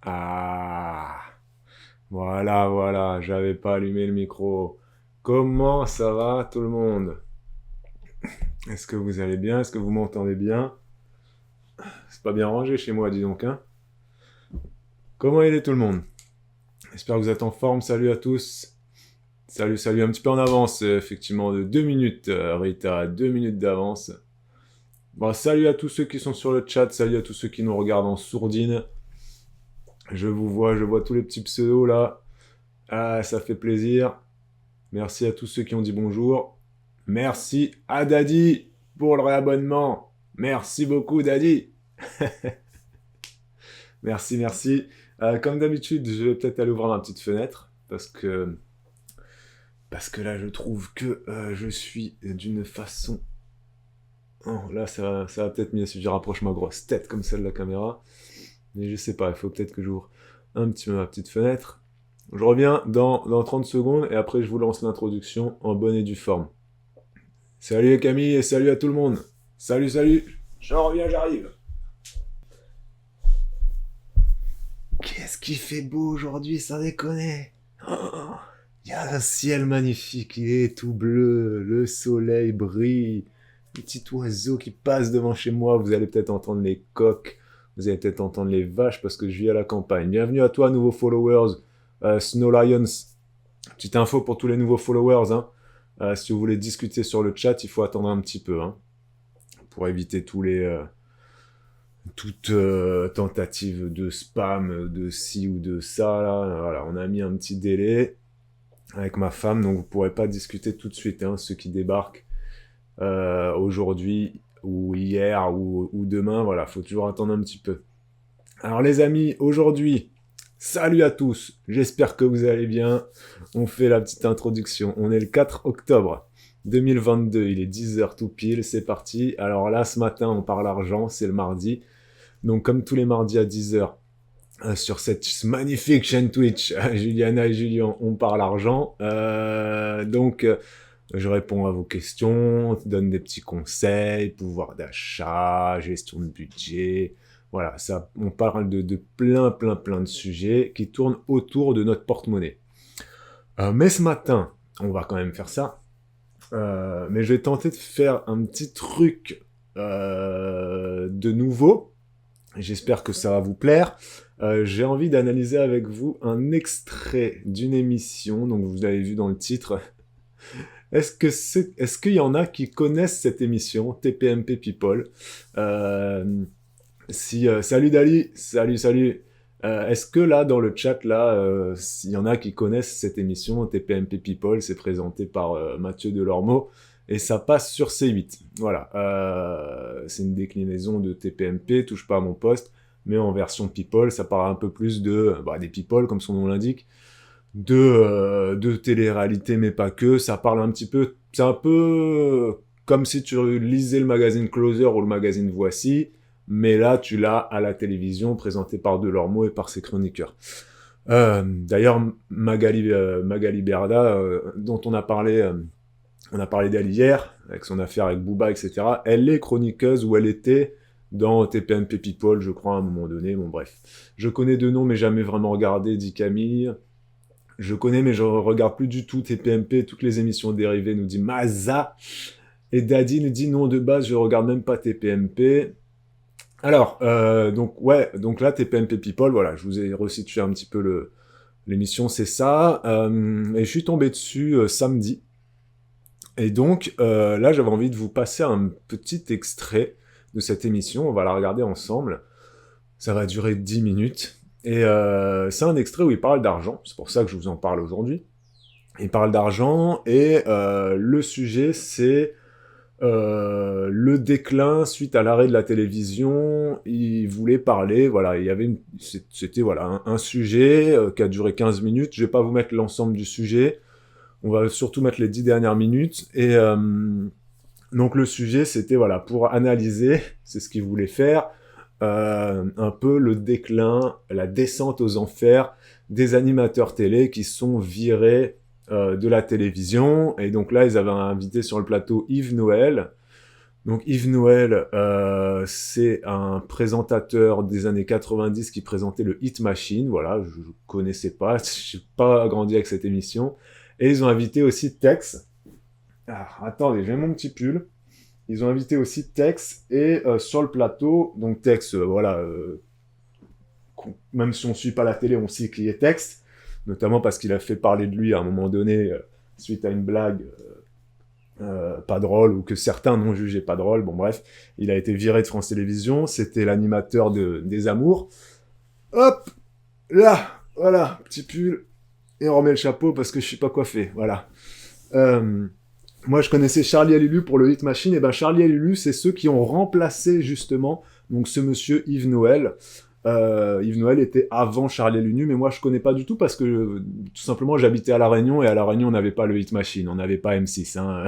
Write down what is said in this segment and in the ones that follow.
Ah, voilà, j'avais pas allumé le micro. Comment ça va tout le monde? Est-ce que vous allez bien? Est-ce que vous m'entendez bien? C'est pas bien rangé chez moi, dis donc, hein? Comment il est tout le monde? J'espère que vous êtes en forme, salut à tous. Salut, un petit peu en avance, effectivement, de 2 minutes, Rita, 2 minutes d'avance. Bon, salut à tous ceux qui sont sur le chat, salut à tous ceux qui nous regardent en sourdine. Je vois tous les petits pseudos là. Ah, ça fait plaisir. Merci à tous ceux qui ont dit bonjour. Merci à Daddy pour le réabonnement. Merci beaucoup, Daddy. Merci. Comme d'habitude, je vais peut-être aller ouvrir ma petite fenêtre parce que là, je trouve que je suis d'une façon. Oh, là, ça va peut-être mieux si je rapproche ma grosse tête comme celle de la caméra. Mais je sais pas, il faut peut-être que j'ouvre un petit peu ma petite fenêtre. Je reviens dans 30 secondes et après je vous lance l'introduction en bonne et due forme. Salut Camille et salut à tout le monde. Salut. Je reviens, j'arrive. Qu'est-ce qui fait beau aujourd'hui, sans déconner. Oh, il y a un ciel magnifique, il est tout bleu, le soleil brille, les petits oiseaux qui passent devant chez moi, vous allez peut-être entendre les coqs, vous allez peut-être entendre les vaches parce que je vis à la campagne. Bienvenue à toi, nouveaux followers, Snow Lions. Petite info pour tous les nouveaux followers, hein. Si vous voulez discuter sur le chat, il faut attendre un petit peu, hein, pour éviter toute tentative de spam, de ci ou de ça. Là. Voilà, on a mis un petit délai avec ma femme, donc vous ne pourrez pas discuter tout de suite, hein, ceux qui débarquent aujourd'hui ou hier ou demain. Voilà, faut toujours attendre un petit peu. Alors les amis, aujourd'hui, salut à tous, j'espère que vous allez bien. On fait la petite introduction. On est le 4 octobre 2022, il est 10h tout pile, c'est parti. Alors là, ce matin, on parle argent, c'est le mardi. Donc comme tous les mardis à 10h, sur cette magnifique chaîne Twitch, Juliana et Julien, on parle argent. Je réponds à vos questions, donne des petits conseils, pouvoir d'achat, gestion de budget. Voilà, ça, on parle de plein de sujets qui tournent autour de notre porte-monnaie. Mais ce matin, on va quand même faire ça. Mais je vais tenter de faire un petit truc de nouveau. J'espère que ça va vous plaire. J'ai envie d'analyser avec vous un extrait d'une émission, donc vous l'avez vu dans le titre. Est-ce qu'il y en a qui connaissent cette émission, TPMP People? Salut Dali, salut. Est-ce que là, dans le chat, là, s'il y en a qui connaissent cette émission, TPMP People, c'est présenté par Mathieu Delormeau, et ça passe sur C8. Voilà, c'est une déclinaison de TPMP, touche pas à mon poste, mais en version People, ça parle un peu plus des People, comme son nom l'indique, de télé-réalité, mais pas que. Ça parle un petit peu, c'est un peu comme si tu lisais le magazine Closer ou le magazine Voici, mais là, tu l'as à la télévision, présenté par Delormeau et par ses chroniqueurs. D'ailleurs, Magali Berda, dont on a parlé d'elle hier, avec son affaire avec Booba, etc., elle est chroniqueuse, ou elle était dans TPMP People, je crois, à un moment donné. Bon, bref. Je connais deux noms, mais jamais vraiment regardé, dit Camille. Je connais, mais je regarde plus du tout TPMP, toutes les émissions dérivées, nous dit Maza. Et Daddy nous dit non, de base, je regarde même pas TPMP. Alors, donc là, TPMP People, voilà, je vous ai resitué un petit peu l'émission, c'est ça. Et je suis tombé dessus samedi. Et donc, là, j'avais envie de vous passer un petit extrait de cette émission. On va la regarder ensemble. Ça va durer 10 minutes. Et c'est un extrait où il parle d'argent. C'est pour ça que je vous en parle aujourd'hui. Il parle d'argent et le sujet, c'est le déclin suite à l'arrêt de la télévision. Il voulait parler, voilà, c'était voilà, un sujet qui a duré 15 minutes. Je vais pas vous mettre l'ensemble du sujet. On va surtout mettre les 10 dernières minutes. Et donc le sujet, c'était voilà, pour analyser, c'est ce qu'il voulait faire, un peu le déclin, la descente aux enfers des animateurs télé qui sont virés de la télévision. Et donc là, ils avaient invité sur le plateau Yves Noël. Donc Yves Noël, c'est un présentateur des années 90 qui présentait le Hit Machine. Voilà, je connaissais pas, j'ai pas grandi avec cette émission. Et ils ont invité aussi Tex. Ah, attendez, j'ai mon petit pull. Ils ont invité aussi Tex et sur le plateau, donc Tex, voilà, même si on suit pas la télé, on sait qui est Tex, notamment parce qu'il a fait parler de lui à un moment donné suite à une blague pas drôle, ou que certains n'ont jugé pas drôle, bon bref, il a été viré de France Télévisions, c'était l'animateur des Amours. Hop, là, voilà, petit pull, et on remet le chapeau parce que je suis pas coiffé, voilà. Moi je connaissais Charlie et Lulu pour le Hit Machine, et ben Charlie et Lulu, c'est ceux qui ont remplacé justement donc ce monsieur Yves Noël. Yves Noël était avant Charlie et Lulu, mais moi je connais pas du tout parce que tout simplement j'habitais à La Réunion, et à La Réunion on n'avait pas le Hit Machine, on n'avait pas M6. Hein.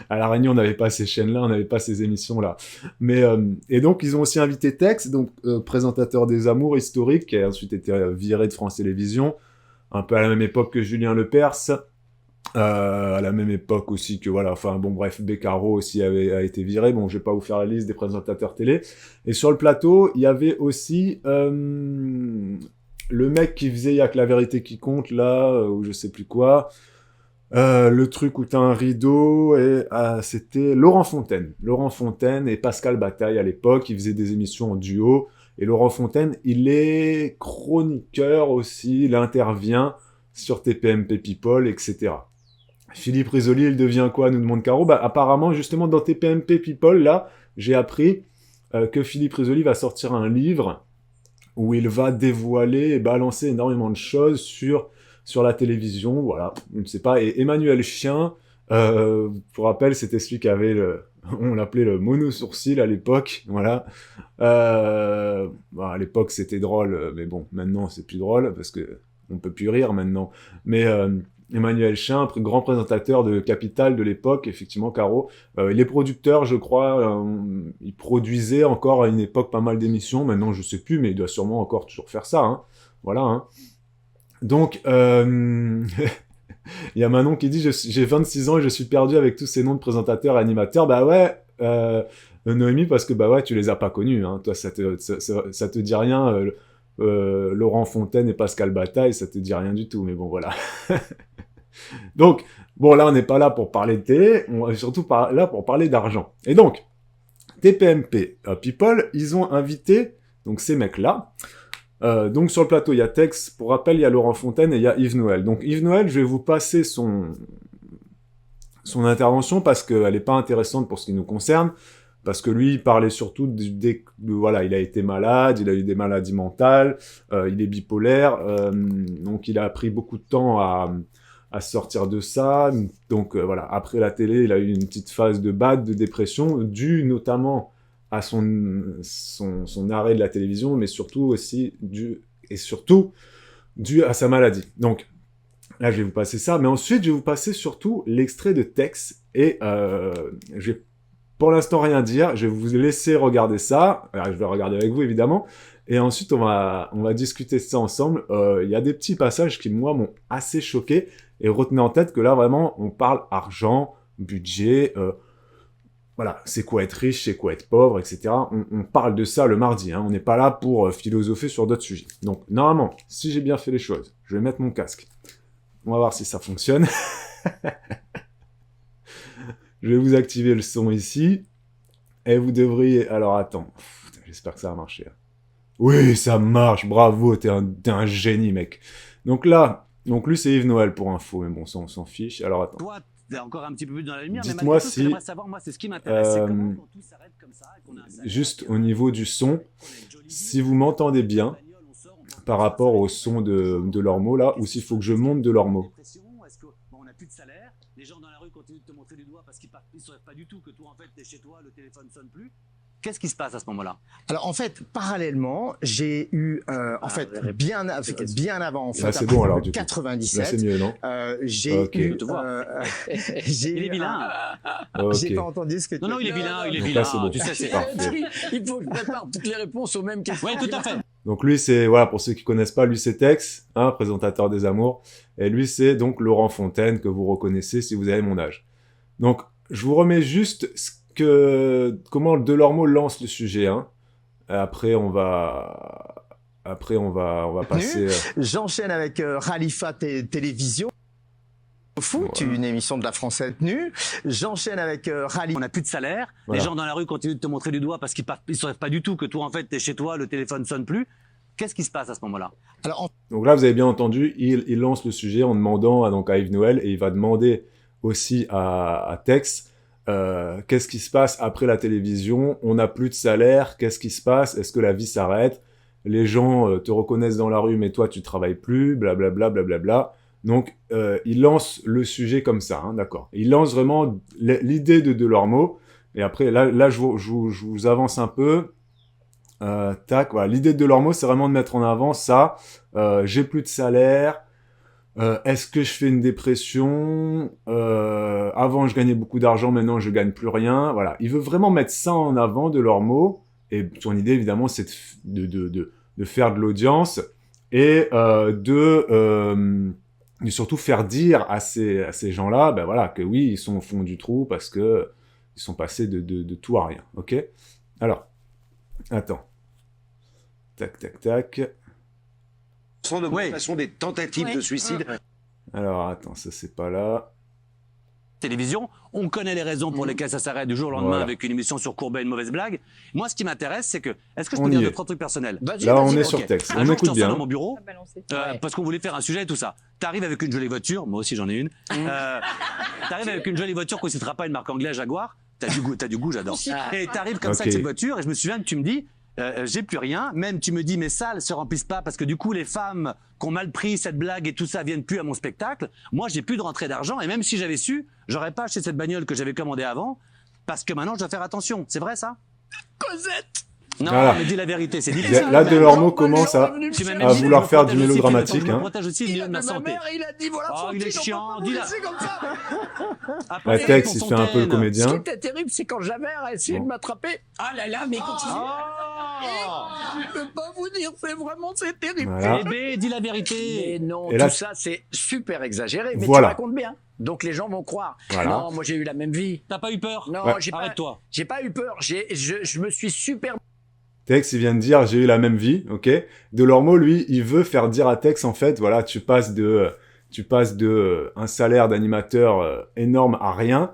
À La Réunion on n'avait pas ces chaînes-là, on n'avait pas ces émissions-là. Mais et donc ils ont aussi invité Tex, donc présentateur des Amours historique, qui a ensuite été viré de France Télévisions, un peu à la même époque que Julien Lepers. À la même époque aussi que voilà, enfin bon bref, Beccaro aussi a été viré. Bon, je vais pas vous faire la liste des présentateurs télé. Et sur le plateau, il y avait aussi le mec qui faisait Y'a que la vérité qui compte là, ou je sais plus quoi. Le truc où t'as un rideau, et c'était Laurent Fontaine. Laurent Fontaine et Pascal Bataille à l'époque, ils faisaient des émissions en duo. Et Laurent Fontaine, il est chroniqueur aussi, il intervient sur TPMP People, etc. Philippe Risoli, il devient quoi, nous demande Caro? Bah, apparemment, justement, dans TPMP People, là, j'ai appris que Philippe Risoli va sortir un livre où il va dévoiler et balancer énormément de choses sur la télévision, voilà, je ne sais pas. Et Emmanuel Chien, pour rappel, c'était celui qui avait on l'appelait le mono-sourcil à l'époque, voilà. Bon, à l'époque, c'était drôle, mais bon, maintenant, c'est plus drôle, parce que on peut plus rire maintenant. Mais Emmanuel Chien, grand présentateur de Capital de l'époque, effectivement, Caro. Les producteurs, je crois, ils produisaient encore à une époque pas mal d'émissions. Maintenant, je sais plus, mais il doit sûrement encore toujours faire ça. Hein. Voilà. Hein. Donc, il y a Manon qui dit j'ai 26 ans et je suis perdu avec tous ces noms de présentateurs et animateurs. Bah ouais, Noémie, parce que bah ouais, tu les as pas connus. Hein. Toi, ça te dit rien. Laurent Fontaine et Pascal Bataille, ça te dit rien du tout. Mais bon, voilà. Donc, bon, là, on n'est pas là pour parler de télé, on est surtout là pour parler d'argent. Et donc, TPMP People, ils ont invité donc ces mecs-là. Donc, sur le plateau, il y a Tex. Pour rappel, il y a Laurent Fontaine et il y a Yves Noël. Donc, Yves Noël, je vais vous passer son intervention parce qu'elle n'est pas intéressante pour ce qui nous concerne. Parce que lui, il parlait surtout voilà, il a été malade, il a eu des maladies mentales, il est bipolaire, donc il a pris beaucoup de temps à sortir de ça. Donc voilà, après la télé, il a eu une petite phase de bad, de dépression, due notamment à son arrêt de la télévision, mais surtout aussi dû à sa maladie. Donc là, je vais vous passer ça, mais ensuite, je vais vous passer surtout l'extrait de Tex, et je vais pour l'instant rien dire, je vais vous laisser regarder ça, alors, je vais regarder avec vous évidemment, et ensuite on va discuter de ça ensemble. Il y a des petits passages qui moi m'ont assez choqué, et retenez en tête que là vraiment on parle argent, budget, voilà, c'est quoi être riche, c'est quoi être pauvre, etc. On parle de ça le mardi, hein. On n'est pas là pour philosopher sur d'autres sujets. Donc normalement, si j'ai bien fait les choses, je vais mettre mon casque. On va voir si ça fonctionne. Je vais vous activer le son ici. Et vous devriez... Alors, attends. J'espère que ça va marcher. Oui, ça marche. Bravo, t'es un génie, mec. Donc là... Donc lui, c'est Yves Noël, pour info. Mais bon, ça, on s'en fiche. Alors, attends. Toi, t'es encore un petit peu plus dans la lumière. Dites-moi si... J'aimerais savoir, moi, c'est ce qui m'intéresse. C'est comment, quand tout s'arrête comme ça, qu'on a un salaire, juste au niveau du son, si vous m'entendez bien, par rapport au son de leurs mots, là, ou s'il faut que je monte de leurs mots. On n'a plus de salaire. Les gens dans la rue continuent de te montrer du doigt parce qu'ils ne savent pas du tout que toi, en fait, t'es chez toi, le téléphone sonne plus. Qu'est-ce qui se passe à ce moment-là? Alors en fait, parallèlement, j'ai eu bien avant, en fait, là, c'est bon, alors, du 97. Là, c'est mieux, non? J'ai okay. eu. Il est vilain. Okay. J'ai pas entendu ce que tu Non, il est vilain, il est donc vilain. Là, c'est bon. Tu sais, c'est il faut que je prépare toutes les réponses aux mêmes questions. Oui, tout à fait. Donc lui, c'est, voilà, pour ceux qui connaissent pas, lui c'est Tex, hein, présentateur des Amours, et lui c'est donc Laurent Fontaine, que vous reconnaissez si vous avez mon âge. Donc, je vous remets juste comment Delormeau lance le sujet, hein. Après, on va passer. J'enchaîne avec Khalifa Télévision. Foot, une émission de la Française tenue. J'enchaîne avec Khalifa. On n'a plus de salaire. Voilà. Les gens dans la rue continuent de te montrer du doigt parce qu'ils ne savent pas du tout que toi, en fait, tu es chez toi, le téléphone sonne plus. Qu'est-ce qui se passe à ce moment-là? Alors, Donc là, vous avez bien entendu, il lance le sujet en demandant à Yves Noël, et il va demander aussi à Tex, qu'est-ce qui se passe après la télévision? On n'a plus de salaire, qu'est-ce qui se passe? Est-ce que la vie s'arrête? Les gens te reconnaissent dans la rue, mais toi, tu travailles plus, blablabla, blablabla. Donc, il lance le sujet comme ça, hein, d'accord. Il lance vraiment l'idée de Delormeau, et après, là je vous avance un peu. Tac, voilà. L'idée de Delormeau, c'est vraiment de mettre en avant ça. J'ai plus de salaire. Est-ce que je fais une dépression? Avant, je gagnais beaucoup d'argent, maintenant, je gagne plus rien. Voilà. Il veut vraiment mettre ça en avant, Delormeau. Et son idée, évidemment, c'est de faire de l'audience et de surtout faire dire à ces gens-là, ben voilà, que oui, ils sont au fond du trou parce que ils sont passés de tout à rien. Ok? Alors, attends. Tac, tac, tac. D'augmentation des tentatives de suicide. Alors, attends, ça c'est pas là. Télévision, on connaît les raisons pour lesquelles ça s'arrête du jour au lendemain Voilà. avec une émission sur Courbet, une mauvaise blague. Moi, ce qui m'intéresse, c'est que, est-ce que je On peux y dire est. deux, trois trucs personnels? Là, on est sur Ok. texte. Un On jour, écoute je te reçois bien. dans mon bureau, Ouais. parce qu'on voulait faire un sujet et tout ça. T'arrives avec une jolie voiture, moi aussi j'en ai une. T'arrives avec une jolie voiture qu'on ne citera pas, une marque anglaise Jaguar. T'as du goût, j'adore. Et t'arrives comme ça Ok. avec cette voiture, et je me souviens que tu me dis, j'ai plus rien. Même tu me dis, mes salles se remplissent pas parce que du coup, les femmes qui ont mal pris cette blague et tout ça viennent plus à mon spectacle. Moi, j'ai plus de rentrée d'argent, et même si j'avais su, j'aurais pas acheté cette bagnole que j'avais commandée avant, parce que maintenant, je dois faire attention. C'est vrai, ça? Cosette. Non, Voilà. mais dis la vérité, c'est difficile. Là, Delormeau commence à Tu m'as à même dit, vouloir je me faire protège du aussi, mélodramatique, Je me hein. protège aussi le milieu de ma Ma santé. mère, il a dit voilà, Oh, il est Fantine, chiant, on peut pas dis-la. vous laisser comme ça. Après, Tex, il fait un peu le Ce qui comédien. était terrible, c'est quand Javert a essayé de m'attraper. Ah là là, mais continue. Oh Je peux pas vous dire, c'est terrible. Voilà. Bébé, dis la vérité. Mais non, Et là- tout ça, c'est super exagéré, mais Voilà. tu racontes bien. Donc les gens vont croire. Voilà. Non, moi j'ai eu la même vie. T'as pas eu peur? Non, Ouais. Arrête-toi. j'ai pas eu peur. Je me suis super Tex, il vient de dire, j'ai eu la même vie, ok? Delormeau, lui, il veut faire dire à Tex, en fait, voilà, tu passes de un salaire d'animateur énorme à rien,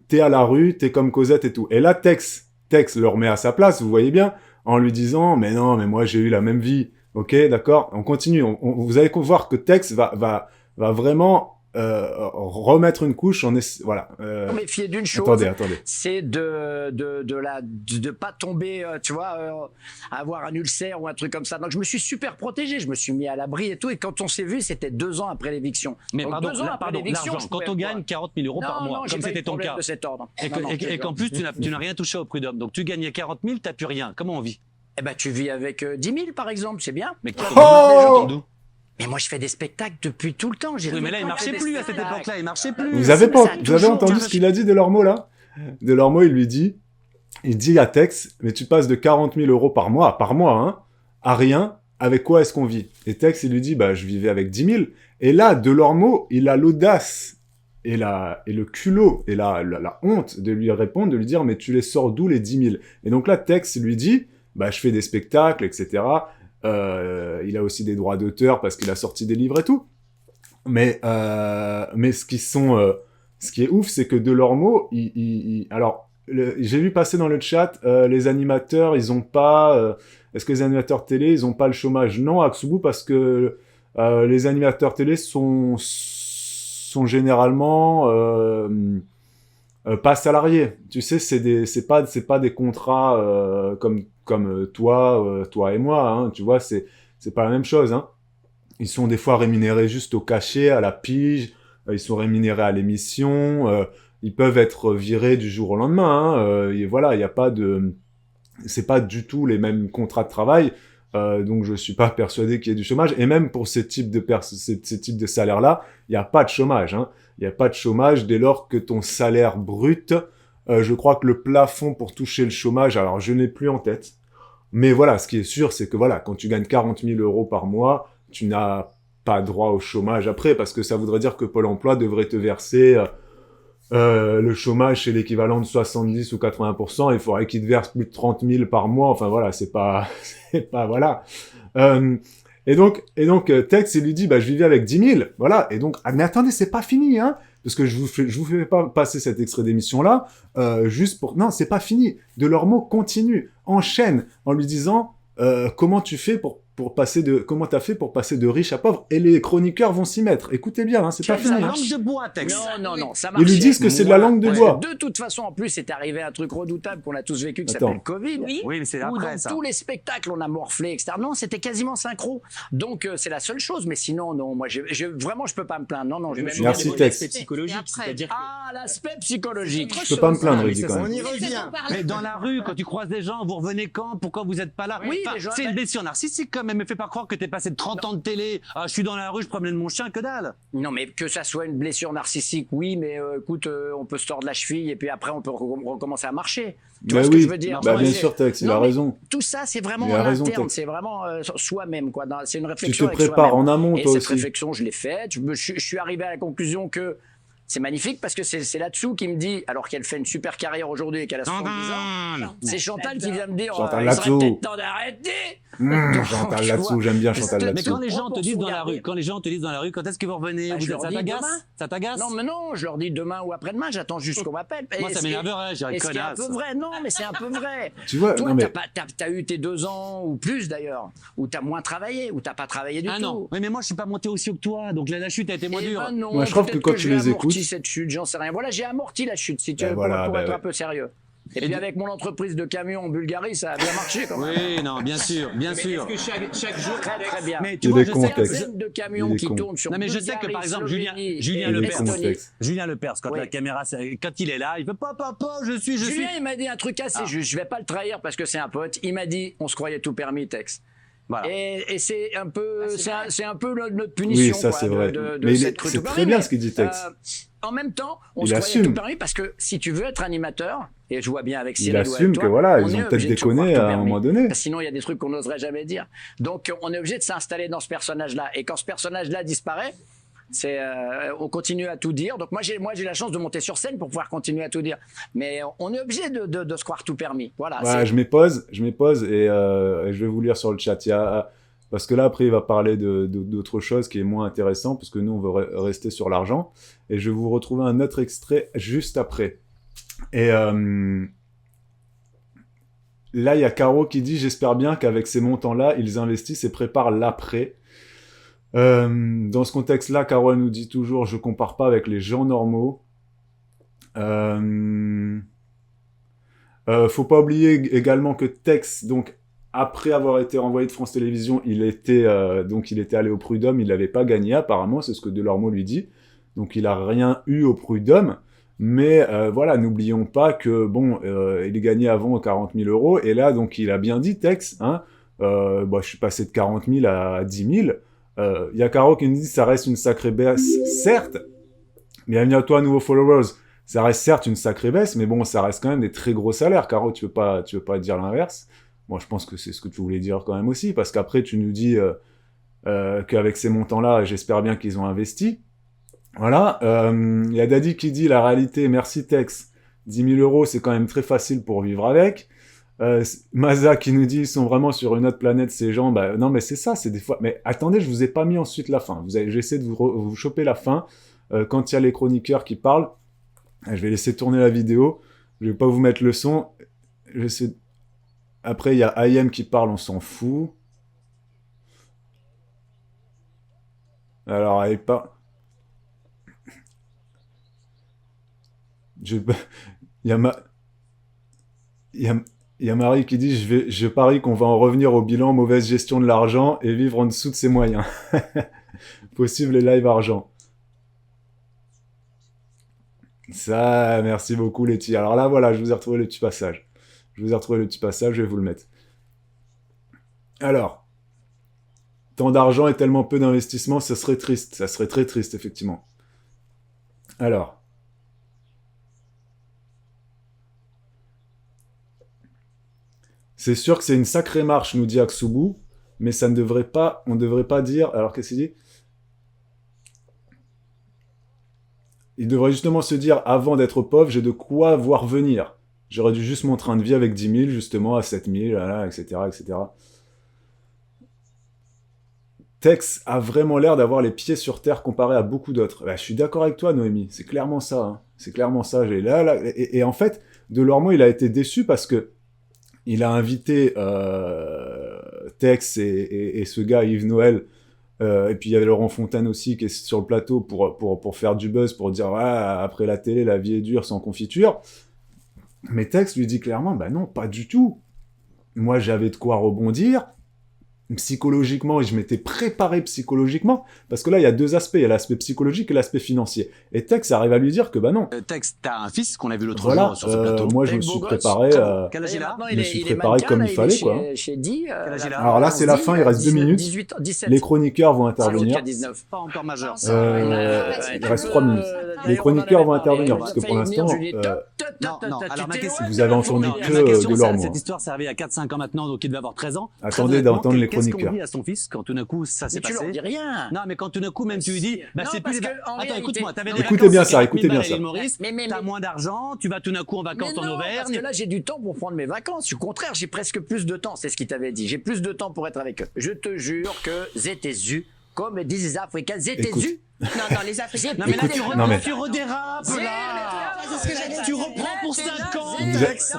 t'es à la rue, t'es comme Cosette et tout. Et là, Tex le remet à sa place, vous voyez bien, en lui disant, mais non, mais moi, j'ai eu la même vie, ok, d'accord? On continue, vous allez voir que Tex va vraiment remettre une couche, voilà. méfié d'une chose. Attendez. C'est de pas tomber, tu vois, avoir un ulcère ou un truc comme ça. Donc je me suis super protégé, je me suis mis à l'abri et tout. Et quand on s'est vu, c'était 2 ans après l'éviction. Mais Donc, pardon, 2 ans après l'éviction, l'argent, je quand pouvais on pas. gagne 40 000 euros par mois, j'ai comme pas eu c'était de ton problème cas, de cet ordre. et Non, non, et qu'en plus tu n'as rien touché au prud'homme, donc tu gagnais 40 000, t'as plus rien. Comment on vit? Eh ben, tu vis avec 10 000 par exemple, c'est bien. Mais Oh d'où? Mais moi, je fais des spectacles depuis tout le temps. Oui, mais là, il marchait plus à cette époque-là, il marchait plus. Vous avez Ça a toujours entendu ce qu'il a dit, Delormeau, là? Delormeau, il dit à Tex, mais tu passes de 40 000 euros par mois, hein, à rien, avec quoi est-ce qu'on vit? Et Tex, il lui dit, bah, je vivais avec 10 000. Et là, Delormeau, il a l'audace, et le culot, et la honte de lui répondre, de lui dire, mais tu les sors d'où les 10 000? Et donc là, Tex lui dit, bah, je fais des spectacles, etc., il a aussi des droits d'auteur parce qu'il a sorti des livres et tout. Mais ce qui est ouf, c'est que Delormeau, alors, j'ai vu passer dans le chat, les animateurs, ils ont pas, est-ce que les animateurs télé, ils ont pas le chômage? Non, Aksubu, parce que les animateurs télé sont généralement pas salariés. Tu sais, c'est pas des contrats comme toi et moi, hein, tu vois, c'est pas la même chose, hein. Ils sont des fois rémunérés juste au cachet, à la pige, ils sont rémunérés à l'émission, ils peuvent être virés du jour au lendemain, hein, et voilà, il y a pas de... C'est pas du tout les mêmes contrats de travail, donc je suis pas persuadé qu'il y ait du chômage, et même pour ces types de salaires-là, il y a pas de chômage, hein. Il y a pas de chômage dès lors que ton salaire brut, je crois que le plafond pour toucher le chômage, alors je n'ai plus en tête, mais voilà, ce qui est sûr, c'est que voilà, quand tu gagnes 40 000 euros par mois, tu n'as pas droit au chômage après, parce que ça voudrait dire que Pôle emploi devrait te verser le chômage, c'est l'équivalent de 70 ou 80%. Il faudrait qu'ils te versent plus de 30 000 par mois. Enfin, voilà, c'est pas, c'est pas, voilà. Et donc, Tex, il lui dit, bah, je vivais avec 10 000. Voilà. Et donc, ah, mais attendez, c'est pas fini, hein. Parce que je vous fais pas passer cet extrait d'émission-là, juste pour, non, c'est pas fini. Delormeau continue, enchaîne, en lui disant, comment tu fais comment t'as fait pour passer de riche à pauvre, et les chroniqueurs vont s'y mettre. Écoutez bien, hein, c'est pas C'est fini. la Hein. langue de bois, Tex. Non, ça marche. Ils lui disent que c'est de la langue de bois. De toute façon, en plus, c'est arrivé un truc redoutable qu'on a tous vécu qui Attends. s'appelle Covid. Oui. Oui, mais c'est Où après dans ça. tous les spectacles, on a morflé, etc. Non, c'était quasiment synchro. Donc, c'est la seule chose. Mais sinon, non, moi, vraiment, je peux pas me plaindre. Non, je Mais me même suis Merci, il y a Tex. l'aspect psychologique, Et après. c'est-à-dire que Ah, l'aspect psychologique. Je peux pas me plaindre, il dit c'est quand ça. même. On y Mais c'est revient. pour parler. Mais dans la rue, quand tu croises des gens, vous revenez quand? Pourquoi vous êtes pas là? Oui, Enfin, les gens- c'est une blessure narcissique quand même. Me fais pas croire que t'es passé de 30 ans de télé. Ah, je suis dans la rue, je promène mon chien, que dalle. Non, mais que ça soit une blessure narcissique, oui, mais écoute, on peut se tordre la cheville et puis après, on peut recommencer à marcher. Tu vois Bah ce que oui, je veux dire? bah Moi, bien c'est- sûr, Tex, il Non, a mais raison. Tout ça, c'est vraiment Il a en raison, interne, Tex. c'est vraiment soi-même, quoi. C'est une Tu réflexion te avec prépares soi-même. en amont, Et toi cette aussi. réflexion, je l'ai faite. Je suis arrivé à la conclusion que c'est magnifique parce que c'est là-dessous qui me dit, alors qu'elle fait une super carrière aujourd'hui et qu'elle a 70 ans, c'est Chantal qui vient me dire, Chantal il serait Latsou. peut-être temps d'arrêter. Chantal Tu là-dessous, vois. j'aime bien Mais Chantal c'est- Mais là-dessous. quand les gens te Pour disent se dans la regarder. rue, quand est-ce que vous revenez? Bah, Vous je leur ça dis t'agace? demain. Ça t'agace? Non, mais non, je leur dis demain ou après-demain, j'attends juste qu'on m'appelle. Moi, Et ça ce qui est- m'énerverait, je dirais et ce qui est un connasse. peu vrai, non, mais c'est un peu vrai. Tu vois, Toi, non mais, t'as eu tes 2 ans ou plus d'ailleurs, où t'as moins travaillé, où t'as pas travaillé du Ah tout. non, oui, mais moi je suis pas monté aussi haut que toi, donc la chute a été moins Eh dure. ben non, Moi, je trouve peut-être que quand tu j'ai les amorti écoutes- cette chute, j'en sais rien. Voilà, j'ai amorti la chute, si tu Ben veux, voilà, pour ben être ouais. un peu sérieux. Et puis avec mon entreprise de camions en Bulgarie, ça a bien marché quand même. Oui, non, bien sûr, bien Mais sûr. est-ce que chaque jour, Très très bien. Mais tu Il vois, est je con, sais Il y a Tex. une dizaine de camions Il est qui con. tournent sur Non mais je sais que Bulgarie, par exemple Slovénie Julien et Il est Lepers, con, Estonie. Tex. Julien Lepers, quand Oui. la caméra, quand il est là, il fait papa, je suis. Julien, il m'a dit un truc assez juste. Je vais pas le trahir parce que c'est un pote. Il m'a dit, on se croyait tout permis, Tex. Voilà. Et c'est un peu, Ah, c'est un peu notre punition. oui, ça quoi, c'est vrai. de Mais cette truc c'est tout très permis. bien Mais, ce qu'il dit, Tex. En même temps, on Il se croyait assume. tout permis parce que si tu veux être animateur, et je vois bien avec Il Cyril ou avec assume toi, que voilà, on ils est ont peut-être obligé de se croire déconné tout à un permis. moment donné. Parce que sinon, il y a des trucs qu'on n'oserait jamais dire. Donc, on est obligé de s'installer dans ce personnage-là. Et quand ce personnage-là disparaît, on continue à tout dire. Donc moi j'ai la chance de monter sur scène pour pouvoir continuer à tout dire. Mais on est obligé de se croire tout permis. Voilà. Voilà, je m'épose et je vais vous lire sur le chat. Parce que là, après, il va parler d'autre chose qui est moins intéressant, parce que nous, on veut rester sur l'argent. Et je vais vous retrouver un autre extrait juste après. Et là, il y a Caro qui dit « J'espère bien qu'avec ces montants-là, ils investissent et préparent l'après. » Dans ce contexte-là, Caro elle nous dit toujours « Je compare pas avec les gens normaux. » Faut pas oublier également que Tex, donc, après avoir été renvoyé de France Télévisions, il était allé au Prud'homme, il n'avait pas gagné apparemment, c'est ce que Delormeau lui dit. Donc il a rien eu au Prud'homme, mais voilà, n'oublions pas que bon, il est gagné avant 40 000 euros, et là donc il a bien dit Tex, hein, je suis passé de 40 000 à 10 000. Il y a Caro qui nous dit ça reste une sacrée baisse, certes. Bienvenue à toi, nouveaux followers. Ça reste certes une sacrée baisse, mais bon, ça reste quand même des très gros salaires. Caro, tu veux pas dire l'inverse. Moi, je pense que c'est ce que tu voulais dire quand même aussi, parce qu'après, tu nous dis qu'avec ces montants-là, j'espère bien qu'ils ont investi. Voilà. Il y a Daddy qui dit, la réalité, merci Tex, 10 000 euros, c'est quand même très facile pour vivre avec. Maza qui nous dit, ils sont vraiment sur une autre planète, ces gens. Bah, non, mais c'est ça, c'est des fois... Mais attendez, je vous ai pas mis ensuite la fin. J'essaie de vous choper la fin. Quand il y a les chroniqueurs qui parlent, je vais laisser tourner la vidéo. Je vais pas vous mettre le son. Après, il y a IM qui parle, on s'en fout. Alors, elle parle... Il y a Marie qui dit je parie qu'on va en revenir au bilan mauvaise gestion de l'argent et vivre en dessous de ses moyens. Possible les lives argent. Ça, merci beaucoup Letty. Alors là, voilà, je vous ai retrouvé le petit passage. Je vais vous le mettre. Alors, tant d'argent et tellement peu d'investissement, ça serait triste. Ça serait très triste, effectivement. Alors... C'est sûr que c'est une sacrée marche, nous dit Aksubu, mais ça ne devrait pas, on ne devrait pas dire, alors qu'est-ce qu'il dit? il devrait justement se dire, avant d'être pauvre, j'ai de quoi voir venir. J'aurais dû juste mon train de vie avec 10 000, justement, à 7 000, voilà, etc., etc. Tex a vraiment l'air d'avoir les pieds sur terre comparé à beaucoup d'autres. Bah, je suis d'accord avec toi, Noémie. C'est clairement ça. Hein. C'est clairement ça. Et en fait, Delormeau, il a été déçu parce que il a invité Tex et ce gars, Yves Noël, et puis il y avait Laurent Fontaine aussi qui est sur le plateau pour faire du buzz, pour dire ah, après la télé, la vie est dure sans confiture. Mais Tex lui dit clairement, bah non, pas du tout. Moi, j'avais de quoi rebondir. Psychologiquement, et je m'étais préparé psychologiquement, parce que là, il y a deux aspects, il y a l'aspect psychologique et l'aspect financier. Et Tex arrive à lui dire que bah non. Tex, t'as un fils qu'on a vu l'autre Voilà, jour sur ce plateau. moi je me Avec suis beau préparé, gosse. Quel âge il a je me suis préparé comme il fallait, quoi. Chez Di, Quel âge il a Alors là, c'est la fin, il reste 2 minutes. 18 ans, 17. Les chroniqueurs vont Ah, l'autre qui intervenir. a 19. Pas encore majeur. Il reste 3 minutes. Les chroniqueurs vont intervenir, parce que pour l'instant, Non, alors ma question... vous avez entendu Non, que ma question, Delormeau. Cette histoire servait à 4-5 ans maintenant, donc il devait avoir 13 ans. Attendez Très honnêtement, d'entendre les Qu'est-ce chroniqueurs. qu'on dit à son fils quand tout d'un coup ça s'est Mais tu passé leur dis rien. Non, mais quand tout d'un coup, même tu lui dis, bah Non, c'est parce plus les que, en Attends, réalité- écoute-moi, t'avais des Écoutez vacances bien à ça, 40 000 écoutez bien balles à ça. l'île Maurice, Mais- t'as moins d'argent, tu vas tout d'un coup en vacances en Mais non, parce Auvergne. que là, j'ai du temps pour prendre mes vacances. Au contraire, j'ai presque plus de temps. C'est ce qu'il t'avait dit. J'ai plus de temps pour être avec eux. Je te jure que Zétézu, comme disent les Africains, Zétézu. Non, les Africains. Non mais là Écoute, non, mais- tu redérapes là. C'est ce que j'allais Tu dire. reprends pour 5 ans. Vous Tex.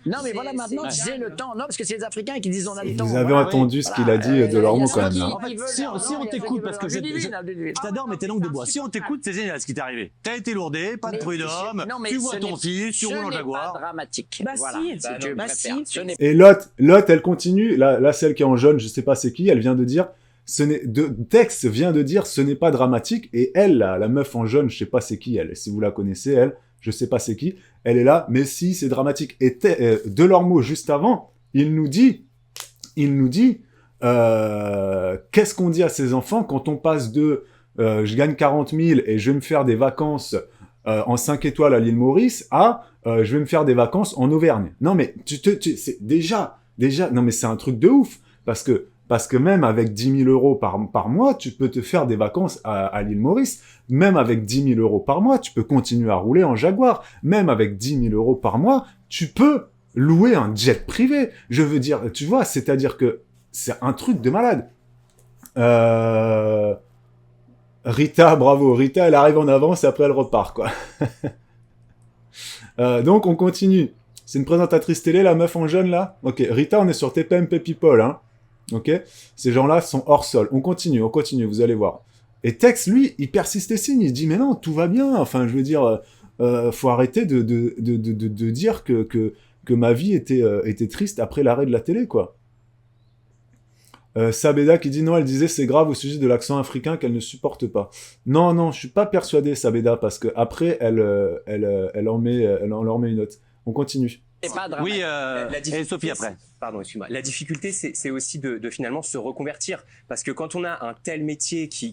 Non, mais voilà, maintenant, j'ai le temps. Non, parce que c'est les Africains qui disent on a le temps. Vous avez Voilà. entendu ce qu'il a dit Delormeau quand même. Là. En fait, si on t'écoute, parce que je t'adore, mais t'es langue de bois. Si on t'écoute, c'est génial ce qui t'est arrivé. T'as été lourdé, pas de prud'homme, tu vois ton fils, tu roules en Ce n'est pas Jaguar. dramatique. Bah Voilà. si, Si tu bah préfères. si. Ce n'est Et Lot, elle continue. Là, celle qui est en jaune, je sais pas c'est qui, elle vient de dire. Tex vient de dire ce n'est pas dramatique. Et elle, la meuf en jaune, je sais pas c'est qui elle. Si vous la connaissez, elle, je sais pas c'est qui. Elle est là, mais si, c'est dramatique. Et Delormeau, juste avant, il nous dit, qu'est-ce qu'on dit à ses enfants quand on passe de je gagne 40 000 et je vais me faire des vacances en 5 étoiles à l'île Maurice à je vais me faire des vacances en Auvergne. Non mais c'est déjà, non mais c'est un truc de ouf parce que même avec 10 000 euros par mois, tu peux te faire des vacances à l'île Maurice. Même avec 10 000 euros par mois, tu peux continuer à rouler en Jaguar. Même avec 10 000 euros par mois, tu peux louer un jet privé. Je veux dire, tu vois, c'est-à-dire que c'est un truc de malade. Rita, bravo. Rita, elle arrive en avance et après elle repart, quoi. Donc, on continue. C'est une présentatrice télé, la meuf en jaune, là. Ok, Rita, on est sur TPMP People, hein. Ok, ces gens-là sont hors sol. On continue, vous allez voir. Et Tex, lui, il persiste et signe. Il se dit, mais non, tout va bien. Enfin, je veux dire, faut arrêter de dire que ma vie était triste après l'arrêt de la télé, quoi. Sabeda qui dit, non, elle disait, c'est grave au sujet de l'accent africain qu'elle ne supporte pas. Non, je suis pas persuadé, Sabeda, parce que après, elle leur met une note. On continue. pas dramatique. Oui, La et difficulté, Sophie après. Pardon, excuse-moi. La difficulté, c'est aussi de finalement se reconvertir. Parce que quand on a un tel métier qui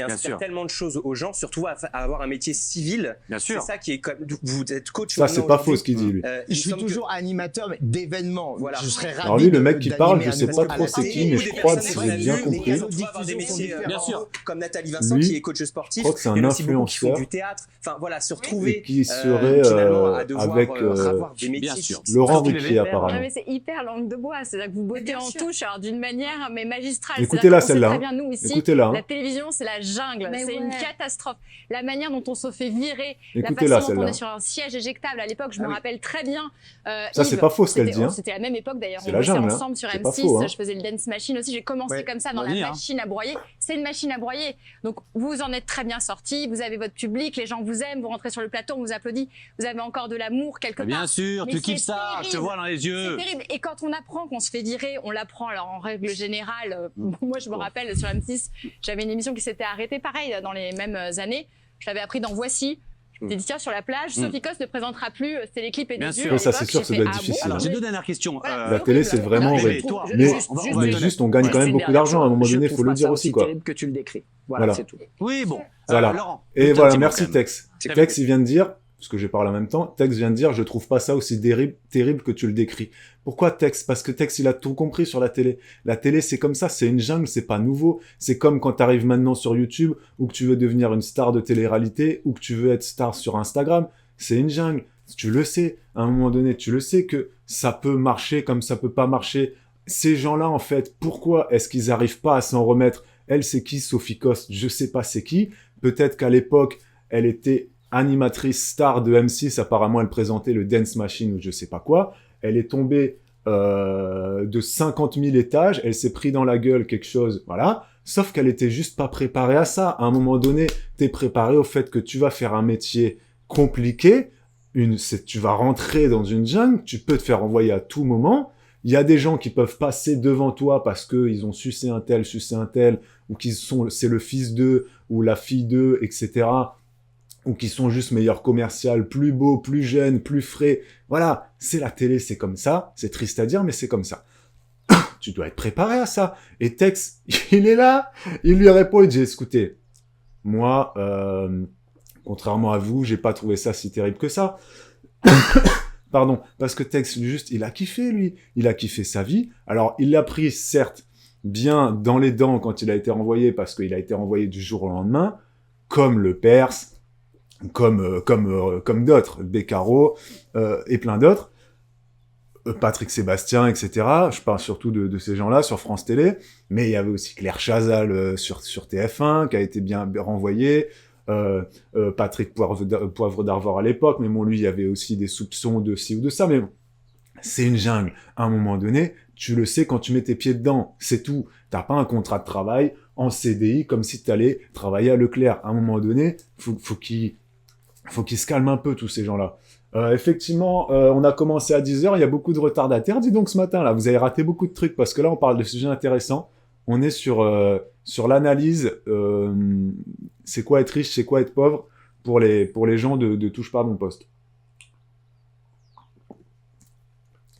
inspire sûr. tellement de choses aux gens, surtout à avoir un métier civil, Bien c'est sûr. ça qui est comme. Vous êtes coach. Ça, c'est maintenant pas faux ce qu'il dit, lui. il Je suis semble que- toujours animateur d'événements. Voilà. Je serais ravi. Alors lui, le mec qui d'animer parle, je un sais pas événement trop à la c'est télé. qui, mais Beaucoup je des crois que personnes j'ai qu'on a bien vues, compris. mais on peut avoir des métiers Bien sûr. comme Nathalie Vincent Lui, qui est coach sportif. je crois que c'est un Il y en a aussi beaucoup qui font influenceur. du théâtre. Enfin voilà, se retrouver Et qui serait finalement à devoir avec avoir des bien métiers. sûr. Laurent Sophie Ruquier, Weber. apparemment. Non, mais c'est hyper langue de bois, c'est-à-dire que vous bottez bien en sûr. touche, alors d'une manière mais magistrale. Écoutez-la, C'est-à-dire qu'on sait celle-là, très hein. bien, nous ici, Écoutez-la, hein. la télévision, c'est la jungle, Mais c'est une ouais. catastrophe. La manière dont on se fait virer, Écoutez-la, la façon dont on celle-là. est sur un siège éjectable à l'époque, je me rappelle très bien. Ça, c'est Yves, pas faux, ce qu'elle c'était- dit, hein. C'était à la même époque d'ailleurs, C'est on la bossait jungle, hein. ensemble sur C'est M6, pas faux, hein. je faisais le dance machine aussi, j'ai commencé Ouais. comme ça dans la Vas-y, hein. machine à broyer. C'est une machine à broyer. Donc vous en êtes très bien sorti, vous avez votre public, les gens vous aiment, vous rentrez sur le plateau, on vous applaudit, vous avez encore de l'amour quelque part. Bien sûr, Mais tu c'est kiffes ça, je te terrible. vois dans les yeux. C'est terrible. Et quand on apprend qu'on se fait virer, on l'apprend. Alors en règle générale, moi je me rappelle sur M6, j'avais une émission qui s'était arrêtée pareil dans les mêmes années. Je l'avais appris dans Voici. Je me suis dit tiens sur la plage, Sophie Coste ne présentera plus. C'était les clips et Bien des sûr. yeux. Oui, à ça, c'est l'époque, sûr que j'ai ça doit fait, être difficile, bon, Alors, j'ai mais- deux dernières questions. Voilà. La télé, c'est vraiment mais horrible. toi, Mais on va mais étonner. juste, on gagne quand même Une beaucoup dernière d'argent à un moment chose, donné, je faut le trouve dire pas ça aussi, quoi. terrible que tu le décris. Voilà, Voilà. c'est tout. Oui, bon. Voilà. Laurent. Et un voilà, petit mot, merci quand même. Tex. C'est Tex, il vient de dire, parce que j'ai parlé en même temps, Tex vient de dire « Je trouve pas ça aussi terrible que tu le décris ». Pourquoi Tex? Parce que Tex, il a tout compris sur la télé. La télé, c'est comme ça, c'est une jungle, c'est pas nouveau. C'est comme quand t'arrives maintenant sur YouTube, ou que tu veux devenir une star de télé-réalité, ou que tu veux être star sur Instagram. C'est une jungle. Tu le sais, à un moment donné, tu le sais que ça peut marcher comme ça peut pas marcher. Ces gens-là, en fait, pourquoi est-ce qu'ils arrivent pas à s'en remettre? Elle, c'est qui, Sophie Coste? Je sais pas c'est qui. Peut-être qu'à l'époque, elle était animatrice star de M6, apparemment elle présentait le Dance Machine ou je sais pas quoi, elle est tombée de 50 000 étages, elle s'est pris dans la gueule quelque chose, voilà, sauf qu'elle était juste pas préparée à ça. À un moment donné, t'es préparé au fait que tu vas faire un métier compliqué, tu vas rentrer dans une jungle, tu peux te faire envoyer à tout moment, il y a des gens qui peuvent passer devant toi parce qu'ils ont sucé un tel, ou c'est le fils d'eux, ou la fille d'eux, etc., ou qui sont juste meilleurs commerciales, plus beaux, plus jeunes, plus frais. Voilà, c'est la télé, c'est comme ça. C'est triste à dire, mais c'est comme ça. Tu dois être préparé à ça. Et Tex, il est là, il lui répond, il dit, écoutez, moi, contrairement à vous, j'ai pas trouvé ça si terrible que ça. Pardon, parce que Tex, juste, il a kiffé, lui. Il a kiffé sa vie. Alors, il l'a pris, certes, bien dans les dents quand il a été renvoyé, parce qu'il a été renvoyé du jour au lendemain, comme le Perse, comme d'autres, Beccaro, et plein d'autres, Patrick Sébastien, etc. Je parle surtout de ces gens-là sur France Télé, mais il y avait aussi Claire Chazal sur TF1, qui a été bien renvoyé, Patrick Poivre d'Arvor à l'époque, mais bon, lui, il y avait aussi des soupçons de ci ou de ça, mais bon, c'est une jungle. À un moment donné, tu le sais quand tu mets tes pieds dedans, c'est tout. T'as pas un contrat de travail en CDI comme si t'allais travailler à Leclerc. À un moment donné, faut qu'ils se calment un peu, tous ces gens-là. Effectivement, on a commencé à 10h, il y a beaucoup de retardataires. Dis donc ce matin, là, vous avez raté beaucoup de trucs, parce que là, on parle de sujets intéressants. On est sur l'analyse, c'est quoi être riche, c'est quoi être pauvre, pour les gens de Touche pas à mon poste.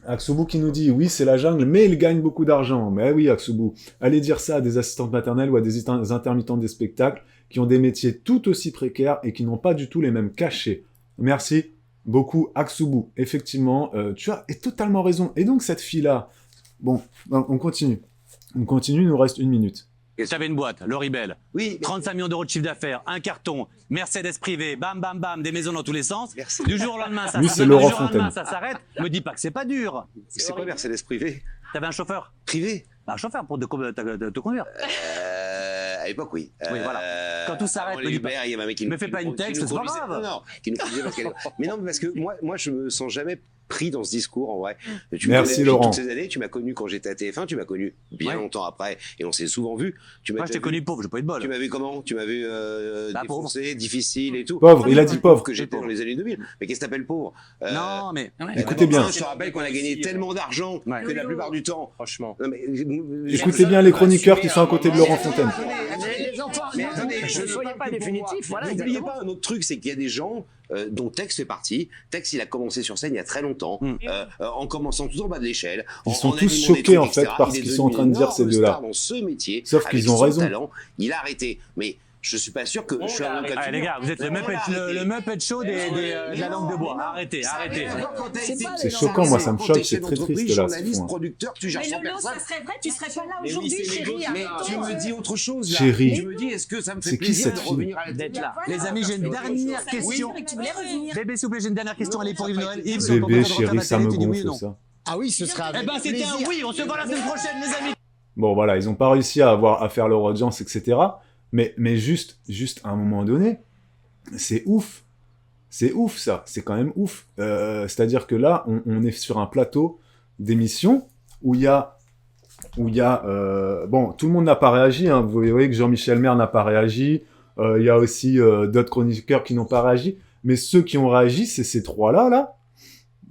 Aksubu qui nous dit, oui, c'est la jungle, mais il gagne beaucoup d'argent. Mais oui, Aksubu, allez dire ça à des assistantes maternelles ou à des intermittents des spectacles qui ont des métiers tout aussi précaires et qui n'ont pas du tout les mêmes cachets. Merci beaucoup, Aksubu. Effectivement, tu as totalement raison. Et donc, cette fille-là, bon, on continue. On continue, il nous reste 1 minute. J'avais une boîte, L'Oribel. Oui. 35 millions d'euros de chiffre d'affaires, un carton, Mercedes privé, bam, bam, bam, des maisons dans tous les sens. Merci. Du jour au lendemain, ça Lui, s'arrête. c'est Du Laurent jour au lendemain, Fontaine. ça s'arrête. Me dis pas que c'est pas dur. C'est quoi Mercedes privé? T'avais un chauffeur? Privé? Un chauffeur pour te conduire. À l'époque, oui. Oui, voilà. Quand tout s'arrête, avant me les dis pas- Uber, il y avait un mec qui me nous- fais qui pas nous- une qui texte, nous c'est pas conduisait. grave. Non, qui nous conduisait parce qu'elle... Mais non, parce que moi, je me sens jamais pris dans ce discours, en vrai. Tu me Merci, connais depuis Laurent. toutes ces années, tu m'as connu quand j'étais à TF1, tu m'as connu bien Ouais. longtemps après, et on s'est souvent vu. Tu m'as Moi, je déjà t'ai connu vu- pauvre, j'ai pas eu de bol. Tu m'as vu comment? Tu m'as vu Bah, pauvre. défoncé, difficile et tout. Pauvre, il a dit pauvre. Que j'étais dans les années 2000. Mais qu'est-ce que t'appelles pauvre? Non, mais. Écoutez bien. Je te rappelle qu'on a gagné tellement d'argent Ouais. que la plupart du temps. Franchement. Non, mais, Écoutez bien les chroniqueurs qui sont à côté de Laurent Fontaine. Les enfants, Mais attendez, je ne soyez pas définitif. Voilà, N'oubliez exactement. pas un autre truc, c'est qu'il y a des gens dont Tex fait partie. Tex, il a commencé sur scène il y a très longtemps, en commençant tout en bas de l'échelle. Ils en sont tous animant des choqués, trucs, en fait, etc. par Il ce est qu'ils sont en devenu train de dire, une ces énorme deux-là. star dans ce métier. Sauf avec qu'ils ont son raison. talent. Il a arrêté. Mais je suis pas sûr que je suis un cas de Allez, les figure. gars, vous êtes le Muppet Show de la langue de bois. Arrêtez, arrêtez. C'est choquant, moi, ça me choque, c'est très triste, là, ce Journaliste, fond, hein. producteur, tu gères Mais 100 Lolo, personnes. ça serait vrai, tu serais pas là Mais oui, aujourd'hui, c'est chérie. négo- Mais tu me dis autre chose là. Chérie. Tu me dis, est-ce que ça me fait C'est qui plaisir cette de fille revenir à la D'être là. Les amis, j'ai une dernière question. Que tu voulais revenir. Bébé, s'il vous plaît, j'ai une dernière question. Elle est pour Yves Noël. Yves, si on Bébé, t'entend dans chérie, la ça télé, me tu dis oui ou gonfle, non? ça. Ah oui, ce sera Eh avec ben, c'était un plaisir. oui. On se voit la semaine prochaine, les amis. Bon, voilà, ils ont pas réussi à faire leur audience, etc. Mais juste à un moment donné, c'est ouf. C'est ouf, ça. C'est quand même ouf. C'est-à-dire que là, on est sur un plateau d'émission où il y a... bon, tout le monde n'a pas réagi. Hein. Vous voyez que Jean-Michel Maire n'a pas réagi. Il y a aussi d'autres chroniqueurs qui n'ont pas réagi. Mais ceux qui ont réagi, c'est ces trois-là, là.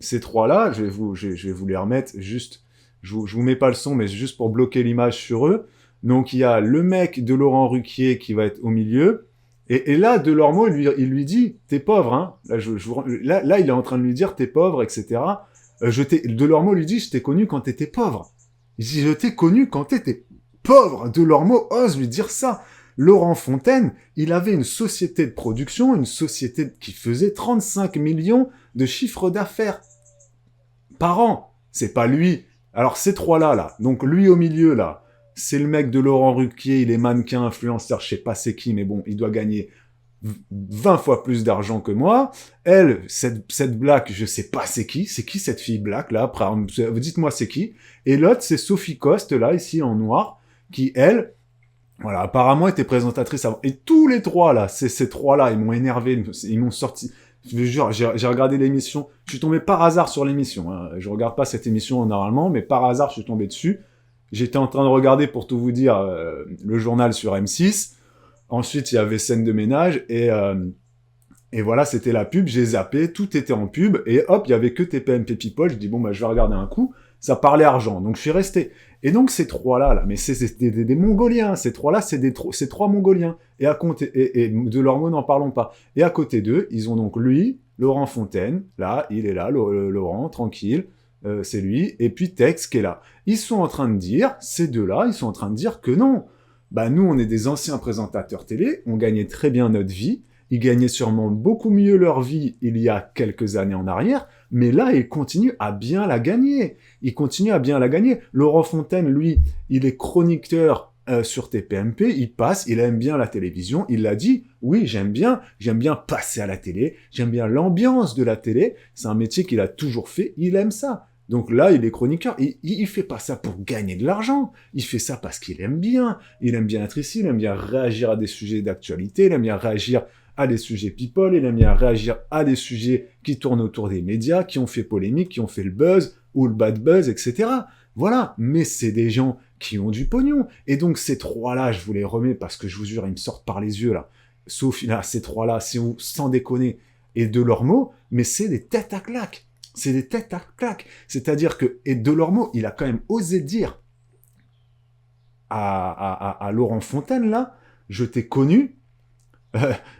Ces trois-là, je vais vous les remettre juste... Je vous mets pas le son, mais juste pour bloquer l'image sur eux. Donc, il y a le mec de Laurent Ruquier qui va être au milieu. Et là, Delormeau, il lui dit, t'es pauvre, hein. Là, il est en train de lui dire, t'es pauvre, etc. Delormeau lui dit, je t'ai connu quand t'étais pauvre. Il dit, je t'ai connu quand t'étais pauvre. Delormeau ose lui dire ça. Laurent Fontaine, il avait une société de production, une société qui faisait 35 millions de chiffre d'affaires par an. C'est pas lui. Alors ces trois-là, là, donc lui au milieu, là, c'est le mec de Laurent Ruquier, il est mannequin, influenceur, je sais pas c'est qui, mais bon, il doit gagner 20 fois plus d'argent que moi. Elle, cette black, je sais pas c'est qui cette fille black, là, après, dites-moi c'est qui. Et l'autre, c'est Sophie Coste, là, ici, en noir, qui, elle, voilà, apparemment était présentatrice avant. Et tous les trois, là, ces trois-là, ils m'ont énervé, ils m'ont sorti. Je vous jure, j'ai regardé l'émission, je suis tombé par hasard sur l'émission, hein. Je regarde pas cette émission normalement, mais par hasard, je suis tombé dessus. J'étais en train de regarder, pour tout vous dire, le journal sur M6. Ensuite, il y avait scène de ménage, et voilà, c'était la pub, j'ai zappé, tout était en pub, et hop, il y avait que TPMP People, je dis, bon, bah, je vais regarder un coup, ça parlait argent, donc je suis resté. Et donc, ces trois-là, là, mais c'est des Mongoliens, ces trois-là, c'est trois Mongoliens. Et à côté, et de leurs mots, n'en parlons pas. Et à côté d'eux, ils ont donc lui, Laurent Fontaine, là, il est là, Laurent, tranquille, c'est lui, et puis Tex qui est là. Ils sont en train de dire, ces deux-là, ils sont en train de dire que non. Bah, nous, on est des anciens présentateurs télé, on gagnait très bien notre vie, ils gagnaient sûrement beaucoup mieux leur vie il y a quelques années en arrière, mais là, ils continuent à bien la gagner. Ils continuent à bien la gagner. Laurent Fontaine, lui, il est chroniqueur sur TPMP, il passe, il aime bien la télévision, il l'a dit, oui, j'aime bien passer à la télé, j'aime bien l'ambiance de la télé, c'est un métier qu'il a toujours fait, il aime ça. Donc là, il est chroniqueur, il fait pas ça pour gagner de l'argent, il fait ça parce qu'il aime bien être ici, il aime bien réagir à des sujets d'actualité, il aime bien réagir à des sujets people, il aime bien réagir à des sujets qui tournent autour des médias, qui ont fait polémique, qui ont fait le buzz, ou le bad buzz, etc. Voilà, mais c'est des gens qui ont du pognon. Et donc ces trois-là, je vous les remets parce que je vous jure, ils me sortent par les yeux, là. Sauf là, ces trois-là, sans déconner, et Delormeau, mais c'est des têtes à claque. C'est des têtes à claque. C'est-à-dire que, et Delormeau, il a quand même osé dire à Laurent Fontaine, là, je t'ai connu,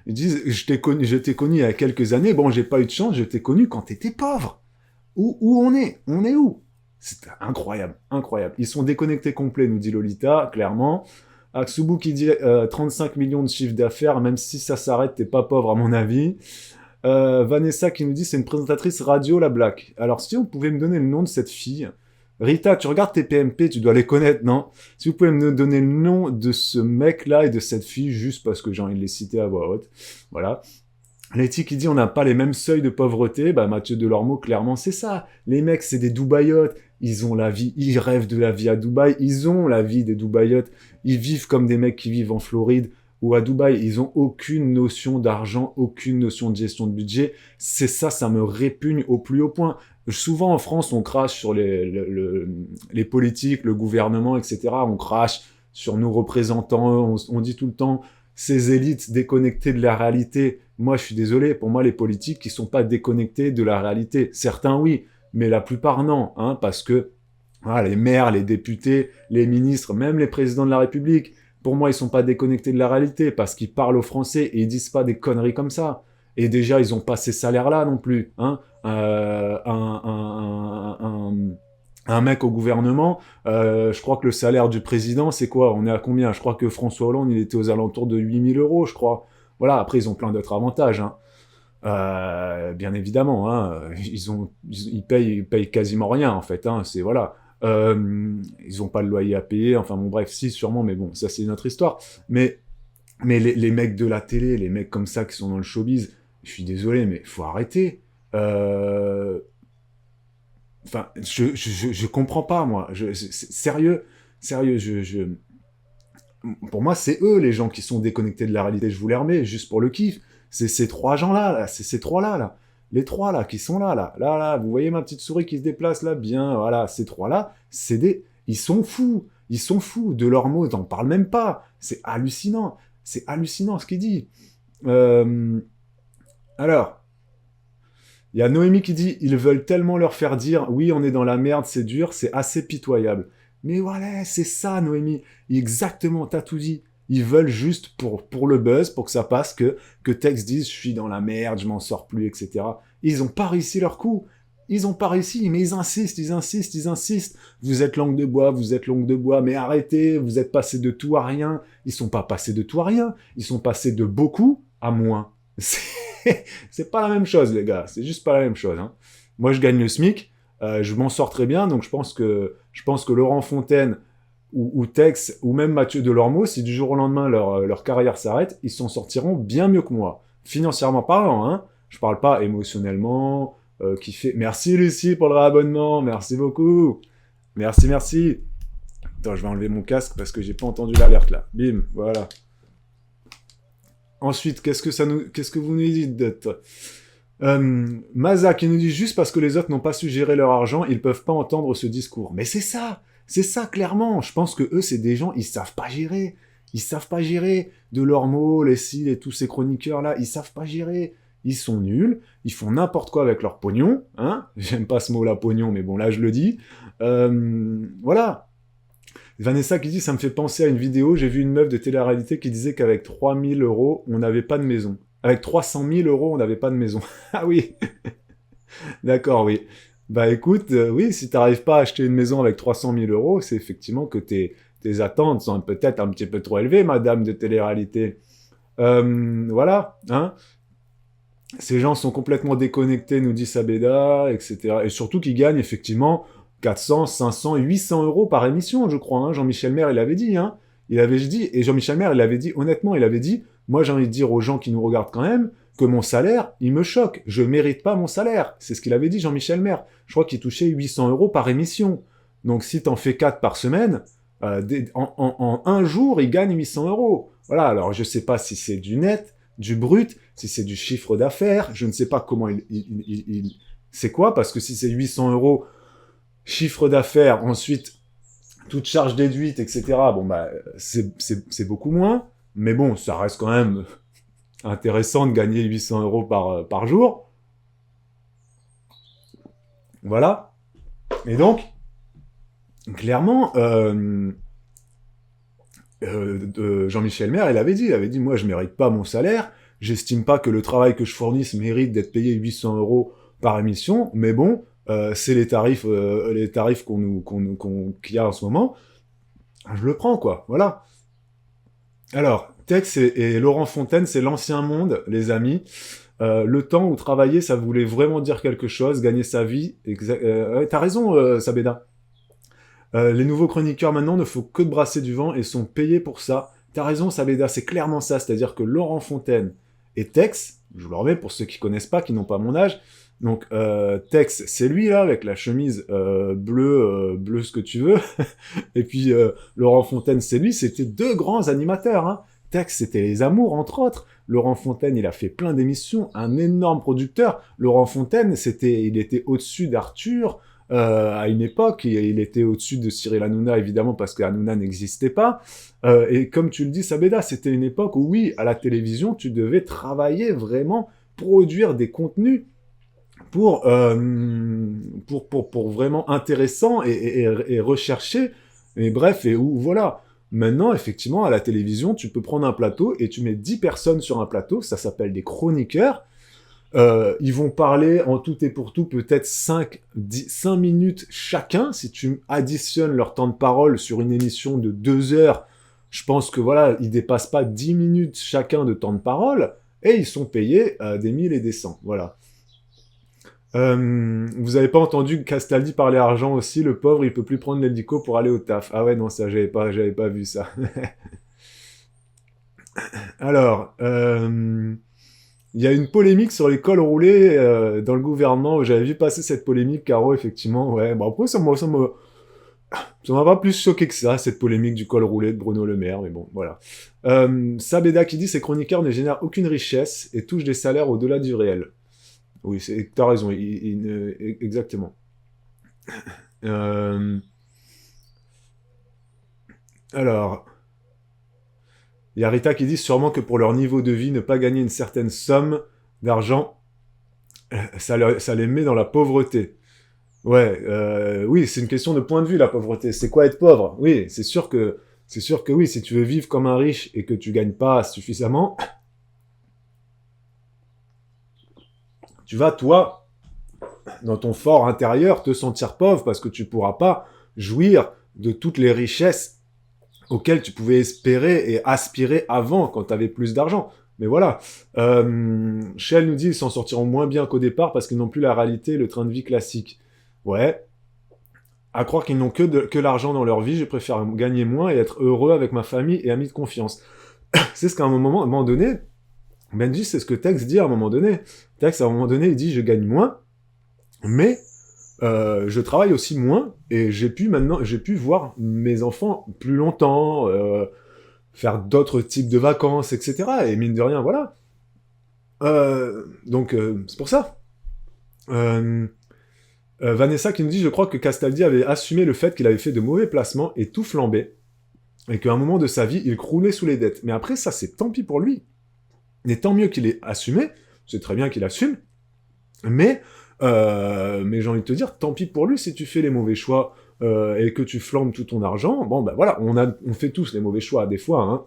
ils disent, je t'ai connu il y a quelques années, bon, j'ai pas eu de chance, je t'ai connu quand t'étais pauvre. Où on est où? C'est incroyable, incroyable. Ils sont déconnectés complets, nous dit Lolita, clairement. Aksubu qui dit 35 millions de chiffre d'affaires, même si ça s'arrête, t'es pas pauvre à mon avis. Vanessa qui nous dit c'est une présentatrice radio, la Black. Alors si vous pouvez me donner le nom de cette fille. Rita, tu regardes tes PMP, tu dois les connaître, non? Si vous pouvez me donner le nom de ce mec-là et de cette fille, juste parce que j'ai envie de les citer à voix haute. Voilà. Letty qui dit on n'a pas les mêmes seuils de pauvreté, bah Mathieu Delormeau, clairement c'est ça. Les mecs c'est des Dubaïotes, ils ont la vie, ils rêvent de la vie à Dubaï, ils ont la vie des Dubaïotes, ils vivent comme des mecs qui vivent en Floride ou à Dubaï, ils ont aucune notion d'argent, aucune notion de gestion de budget, c'est ça, ça me répugne au plus haut point. Souvent en France on crache sur les politiques, le gouvernement, etc. On crache sur nos représentants, on dit tout le temps ces élites déconnectées de la réalité. Moi, je suis désolé, pour moi, les politiques qui sont pas déconnectés de la réalité. Certains, oui, mais la plupart, non, hein, parce que voilà, les maires, les députés, les ministres, même les présidents de la République, pour moi, ils sont pas déconnectés de la réalité, parce qu'ils parlent aux Français et ils disent pas des conneries comme ça. Et déjà, ils ont pas ces salaires-là non plus, hein. Un mec au gouvernement, je crois que le salaire du président, c'est quoi? On est à combien? Je crois que François Hollande, il était aux alentours de 8 000 €, je crois. Voilà, après, ils ont plein d'autres avantages, hein. Bien évidemment, hein. Ils payent quasiment rien, en fait, hein. C'est, voilà. Ils ont pas de loyer à payer, enfin bon, bref, si, sûrement, mais bon, ça, c'est une autre histoire. Mais les mecs de la télé, les mecs comme ça qui sont dans le showbiz, je suis désolé, mais faut arrêter. Enfin, je comprends pas, moi. Sérieux, pour moi, c'est eux, les gens qui sont déconnectés de la réalité. Je vous les remets, juste pour le kiff. C'est ces trois gens-là, là. C'est ces trois-là, là. Les trois, là, qui sont là, là. Là, vous voyez ma petite souris qui se déplace, là? Bien, voilà. Ces trois-là, ils sont fous. Ils sont fous. Delormeau, t'en parles même pas. C'est hallucinant. C'est hallucinant, ce qu'il dit. Alors... Il y a Noémie qui dit « Ils veulent tellement leur faire dire « Oui, on est dans la merde, c'est dur, c'est assez pitoyable. » Mais voilà, c'est ça, Noémie. Exactement, t'as tout dit. Ils veulent juste pour le buzz, pour que ça passe, que Tex dise « Je suis dans la merde, je m'en sors plus, etc. » Ils ont pas réussi leur coup. Ils ont pas réussi, mais ils insistent. Vous êtes langue de bois, mais arrêtez, vous êtes passé de tout à rien. Ils sont pas passés de tout à rien, ils sont passés de beaucoup à moins. C'est pas la même chose, les gars, c'est juste pas la même chose. Hein. Moi, je gagne le SMIC, je m'en sors très bien, donc je pense que Laurent Fontaine ou Tex, ou même Mathieu Delormeau, si du jour au lendemain leur carrière s'arrête, ils s'en sortiront bien mieux que moi. Financièrement parlant, hein. Je parle pas émotionnellement, Merci Lucie pour le réabonnement, merci beaucoup. Merci. Attends, je vais enlever mon casque parce que j'ai pas entendu l'alerte là. Bim, voilà. Ensuite, qu'est-ce que vous nous dites d'autre Maza qui nous dit juste parce que les autres n'ont pas su gérer leur argent, ils peuvent pas entendre ce discours. Mais c'est ça clairement. Je pense que eux, c'est des gens, ils savent pas gérer. Delormeau, Leslie et tous ces chroniqueurs là, ils savent pas gérer. Ils sont nuls, ils font n'importe quoi avec leur pognon, hein. J'aime pas ce mot-là, pognon, mais bon, là, je le dis. Voilà. Vanessa qui dit, ça me fait penser à une vidéo, j'ai vu une meuf de télé-réalité qui disait qu'avec 3 000 €, on n'avait pas de maison. Avec 300 000 €, on n'avait pas de maison. Ah oui. D'accord, oui. Bah écoute, oui, si t'arrives pas à acheter une maison avec 300 000 €, c'est effectivement que tes attentes sont peut-être un petit peu trop élevées, madame de télé-réalité. Voilà, hein. Ces gens sont complètement déconnectés, nous dit Sabeda, etc. Et surtout qu'ils gagnent effectivement 400, 500, 800 € par émission, je crois. Hein. Jean-Michel Maire, il avait dit. Hein. Et Jean-Michel Maire, il avait dit, honnêtement, moi j'ai envie de dire aux gens qui nous regardent quand même, que mon salaire, il me choque. Je mérite pas mon salaire. C'est ce qu'il avait dit, Jean-Michel Maire. Je crois qu'il touchait 800 € par émission. Donc si t'en fais 4 par semaine, en un jour, il gagne 800 €. Voilà, alors je sais pas si c'est du net, du brut, si c'est du chiffre d'affaires, je ne sais pas comment c'est quoi, parce que si c'est 800 € chiffre d'affaires, ensuite toute charge déduite, etc., bon bah c'est beaucoup moins, mais bon, ça reste quand même intéressant de gagner 800 € par jour. Voilà. Et donc, clairement, Jean-Michel Maire, il avait dit, moi je mérite pas mon salaire, j'estime pas que le travail que je fournisse mérite d'être payé 800 € par émission, mais bon, c'est les tarifs qu'il y a en ce moment, je le prends quoi, voilà. Alors, Tex et Laurent Fontaine, c'est l'ancien monde, les amis. Le temps où travailler, ça voulait vraiment dire quelque chose, gagner sa vie. T'as raison, Sabeda. Les nouveaux chroniqueurs maintenant ne font que de brasser du vent et sont payés pour ça. T'as raison, Sabeda, c'est clairement ça. C'est-à-dire que Laurent Fontaine et Tex, je vous le remets pour ceux qui connaissent pas, qui n'ont pas mon âge. Donc Tex, c'est lui là avec la chemise bleu ce que tu veux. Et puis Laurent Fontaine, c'est lui. C'était deux grands animateurs. Hein. Tex, c'était Les Amours entre autres. Laurent Fontaine, il a fait plein d'émissions, un énorme producteur. Laurent Fontaine, il était au-dessus d'Arthur. À une époque, il était au-dessus de Cyril Hanouna, évidemment, parce que Hanouna n'existait pas. Et comme tu le dis, Sabeda, c'était une époque où, oui, à la télévision, tu devais travailler vraiment, produire des contenus pour vraiment intéressants et recherchés. Et bref, et où, voilà. Maintenant, effectivement, à la télévision, tu peux prendre un plateau et tu mets 10 personnes sur un plateau, ça s'appelle des chroniqueurs. Ils vont parler en tout et pour tout peut-être 5 minutes chacun. Si tu additionnes leur temps de parole sur une émission de 2 heures, je pense que voilà, ils dépassent pas 10 minutes chacun de temps de parole et ils sont payés des 1000 et des 100. Voilà. Vous avez pas entendu Castaldi parler argent aussi, le pauvre, il peut plus prendre l'hélico pour aller au taf. Ah ouais, non, ça, j'avais pas vu ça. Alors, il y a une polémique sur les cols roulés dans le gouvernement. J'avais vu passer cette polémique, Caro, effectivement. Ouais, bon après ça m'a pas plus choqué que ça, cette polémique du col roulé de Bruno Le Maire, mais bon, voilà. Sabeda qui dit ces chroniqueurs ne génèrent aucune richesse et touchent des salaires au-delà du réel. Oui, t'as raison, exactement. Alors, il y a Rita qui dit sûrement que pour leur niveau de vie, ne pas gagner une certaine somme d'argent, ça les met dans la pauvreté. Ouais, oui, c'est une question de point de vue, la pauvreté. C'est quoi être pauvre? Oui, c'est sûr que oui, si tu veux vivre comme un riche et que tu gagnes pas suffisamment, tu vas, toi, dans ton fort intérieur, te sentir pauvre parce que tu pourras pas jouir de toutes les richesses auxquelles tu pouvais espérer et aspirer avant, quand tu avais plus d'argent. Mais voilà. Shell nous dit ils s'en sortiront moins bien qu'au départ parce qu'ils n'ont plus la réalité, le train de vie classique. Ouais. À croire qu'ils n'ont que l'argent dans leur vie, je préfère gagner moins et être heureux avec ma famille et amis de confiance. C'est ce qu'à un moment donné, Benji, c'est ce que Tex dit à un moment donné. Tex, à un moment donné, il dit, je gagne moins, mais je travaille aussi moins, et j'ai pu voir mes enfants plus longtemps, faire d'autres types de vacances, etc. Et mine de rien, voilà. Donc, c'est pour ça. Vanessa qui nous dit, je crois que Castaldi avait assumé le fait qu'il avait fait de mauvais placements et tout flambé, et qu'à un moment de sa vie, il croulait sous les dettes. Mais après, ça, c'est tant pis pour lui. Mais tant mieux qu'il ait assumé, c'est très bien qu'il assume, mais j'ai envie de te dire, tant pis pour lui si tu fais les mauvais choix et que tu flambes tout ton argent. Bon, ben voilà, on fait tous les mauvais choix des fois, hein.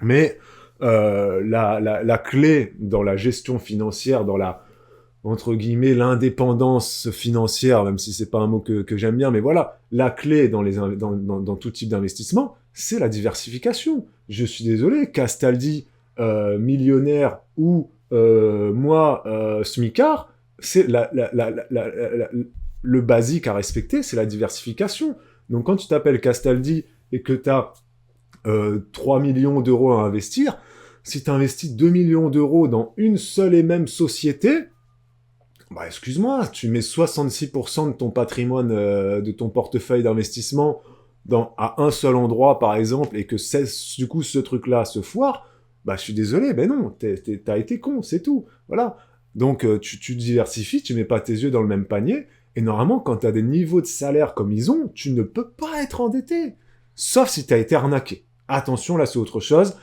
Mais la clé dans la gestion financière, dans la, entre guillemets, l'indépendance financière, même si c'est pas un mot que j'aime bien, mais voilà, la clé dans tout type d'investissement, c'est la diversification. Je suis désolé, Castaldi, millionnaire ou moi, smicard, c'est le basique à respecter, c'est la diversification. Donc quand tu t'appelles Castaldi et que tu as 3 millions d'euros à investir, si tu investis 2 millions d'euros dans une seule et même société, bah excuse-moi, tu mets 66% de ton patrimoine, de ton portefeuille d'investissement à un seul endroit, par exemple, et que du coup ce truc-là se foire, bah je suis désolé, ben non, t'as été con, c'est tout. Voilà. Donc tu diversifies, tu mets pas tes yeux dans le même panier, et normalement, quand t'as des niveaux de salaire comme ils ont, tu ne peux pas être endetté. Sauf si t'as été arnaqué. Attention, là c'est autre chose.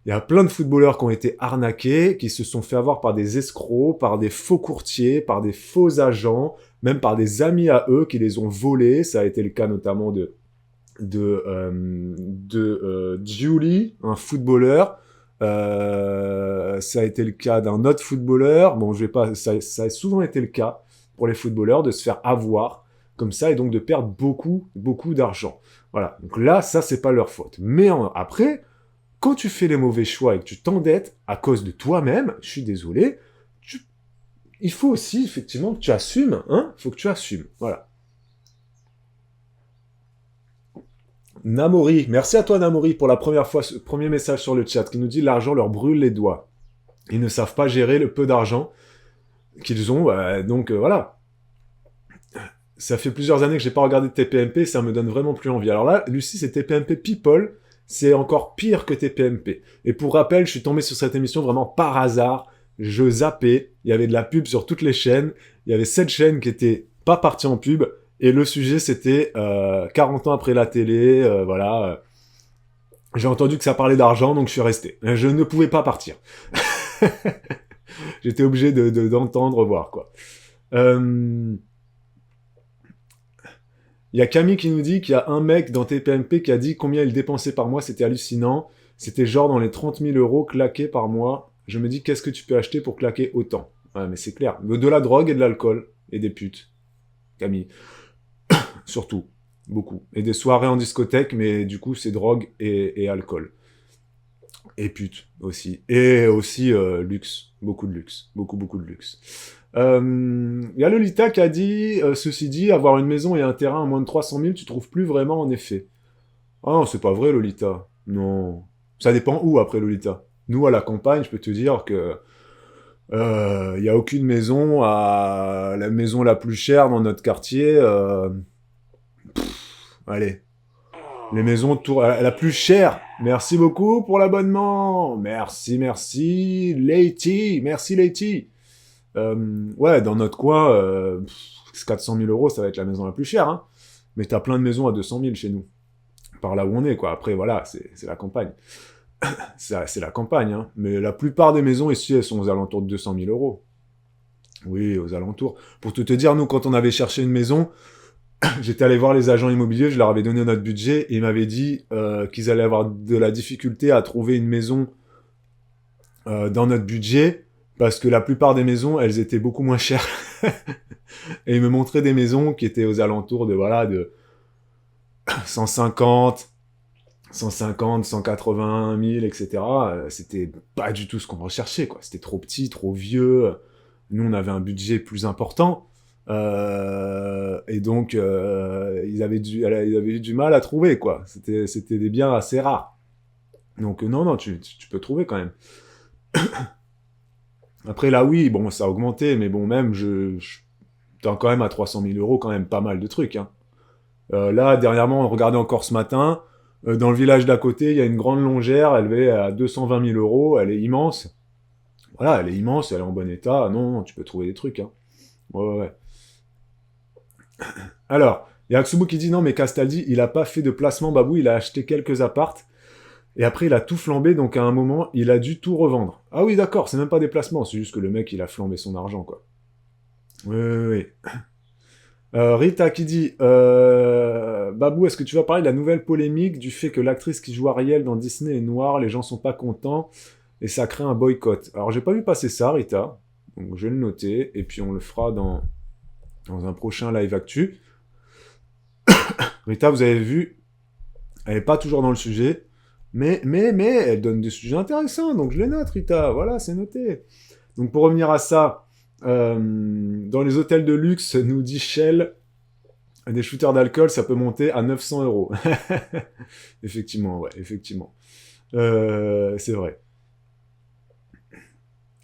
Il y a plein de footballeurs qui ont été arnaqués, qui se sont fait avoir par des escrocs, par des faux courtiers, par des faux agents, même par des amis à eux qui les ont volés. Ça a été le cas notamment de Giuli, un footballeur. Ça a été le cas d'un autre footballeur. Bon, ça a souvent été le cas pour les footballeurs de se faire avoir comme ça et donc de perdre beaucoup, beaucoup d'argent. Voilà. Donc là, ça, c'est pas leur faute. Mais après, quand tu fais les mauvais choix et que tu t'endettes à cause de toi-même, je suis désolé, il faut aussi, effectivement, que tu assumes, hein. Il faut que tu assumes. Voilà. Namori, merci à toi Namori pour la première fois, ce premier message sur le chat qui nous dit l'argent leur brûle les doigts. Ils ne savent pas gérer le peu d'argent qu'ils ont, donc voilà. Ça fait plusieurs années que j'ai pas regardé de TPMP, ça me donne vraiment plus envie. Alors là, Lucie, c'est TPMP People, c'est encore pire que TPMP. Et pour rappel, je suis tombé sur cette émission vraiment par hasard, je zappais, il y avait de la pub sur toutes les chaînes, il y avait 7 chaînes qui étaient pas parties en pub, et le sujet c'était 40 ans après la télé, voilà. J'ai entendu que ça parlait d'argent, donc je suis resté. Je ne pouvais pas partir. J'étais obligé d'entendre, voir, quoi. Il y a Camille qui nous dit qu'il y a un mec dans TPMP qui a dit combien il dépensait par mois, c'était hallucinant. C'était genre dans les 30 000 euros claqués par mois. Je me dis, qu'est-ce que tu peux acheter pour claquer autant? Ouais, mais c'est clair. De la drogue et de l'alcool. Et des putes. Camille. Surtout. Beaucoup. Et des soirées en discothèque, mais du coup, c'est drogue et alcool. Et putes aussi. Et aussi luxe. Beaucoup de luxe. Beaucoup, beaucoup de luxe. Il y a Lolita qui a dit, ceci dit, avoir une maison et un terrain à moins de 300 000, tu trouves plus vraiment en effet. Ah non, c'est pas vrai Lolita. Non. Ça dépend où après Lolita. Nous, à la campagne, je peux te dire que il y a aucune maison à la maison la plus chère dans notre quartier. Allez. Les maisons la plus chère. Merci beaucoup pour l'abonnement. Merci, Leiti. Merci, Leiti. Ouais, dans notre coin, 400 000 euros, ça va être la maison la plus chère, hein. Mais t'as plein de maisons à 200 000 chez nous. Par là où on est, quoi. Après, voilà, c'est la campagne. c'est la campagne, hein. Mais la plupart des maisons ici, elles sont aux alentours de 200 000 euros. Oui, aux alentours. Pour tout te dire, nous, quand on avait cherché une maison, j'étais allé voir les agents immobiliers, je leur avais donné notre budget, et ils m'avaient dit qu'ils allaient avoir de la difficulté à trouver une maison dans notre budget, parce que la plupart des maisons, elles étaient beaucoup moins chères. Et il me montrait des maisons qui étaient aux alentours de, voilà, de 150, 180 000, etc. C'était pas du tout ce qu'on recherchait, quoi. C'était trop petit, trop vieux. Nous, on avait un budget plus important. Et donc, ils avaient eu du mal à trouver, quoi. C'était des biens assez rares. Donc, non, tu peux trouver quand même. Après, là, oui, bon, ça a augmenté, mais bon, même, t'es quand même à 300 000 euros, quand même pas mal de trucs, hein. Là, dernièrement, on regardait encore ce matin, dans le village d'à côté, il y a une grande longère, elle est à 220 000 euros, elle est immense. Voilà, elle est immense, elle est en bon état. Non, tu peux trouver des trucs, hein. Ouais. Alors, il y a Aksubu qui dit non, mais Castaldi, il a pas fait de placement, Babou, il a acheté quelques appartes, et après, il a tout flambé, donc à un moment, il a dû tout revendre. Ah oui, d'accord, c'est même pas des placements, c'est juste que le mec, il a flambé son argent, quoi. Oui. Rita qui dit Babou, est-ce que tu vas parler de la nouvelle polémique du fait que l'actrice qui joue Ariel dans Disney est noire, les gens sont pas contents, et ça crée un boycott. Alors, j'ai pas vu passer ça, Rita, donc je vais le noter, et puis on le fera dans un prochain live actu. Rita, vous avez vu, elle est pas toujours dans le sujet, mais elle donne des sujets intéressants, donc je les note, Rita, voilà, c'est noté. Donc pour revenir à ça, dans les hôtels de luxe, nous dit Shell, des shooters d'alcool, ça peut monter à 900 euros. Effectivement, ouais, effectivement. C'est vrai.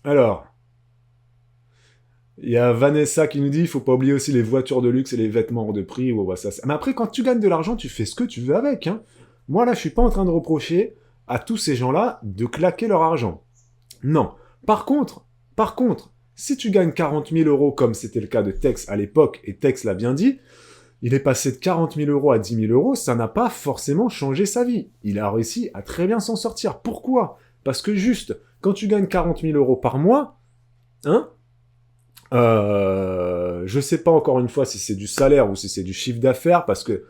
Alors, il y a Vanessa qui nous dit, il faut pas oublier aussi les voitures de luxe et les vêtements hors de prix. Ouais, ça. Mais après, quand tu gagnes de l'argent, tu fais ce que tu veux avec, hein. Moi, là, je suis pas en train de reprocher à tous ces gens-là de claquer leur argent. Non. Par contre, si tu gagnes 40 000 euros, comme c'était le cas de Tex à l'époque, et Tex l'a bien dit, il est passé de 40 000 euros à 10 000 euros, ça n'a pas forcément changé sa vie. Il a réussi à très bien s'en sortir. Pourquoi ? Parce que juste, quand tu gagnes 40 000 euros par mois, hein, je sais pas encore une fois si c'est du salaire ou si c'est du chiffre d'affaires, parce que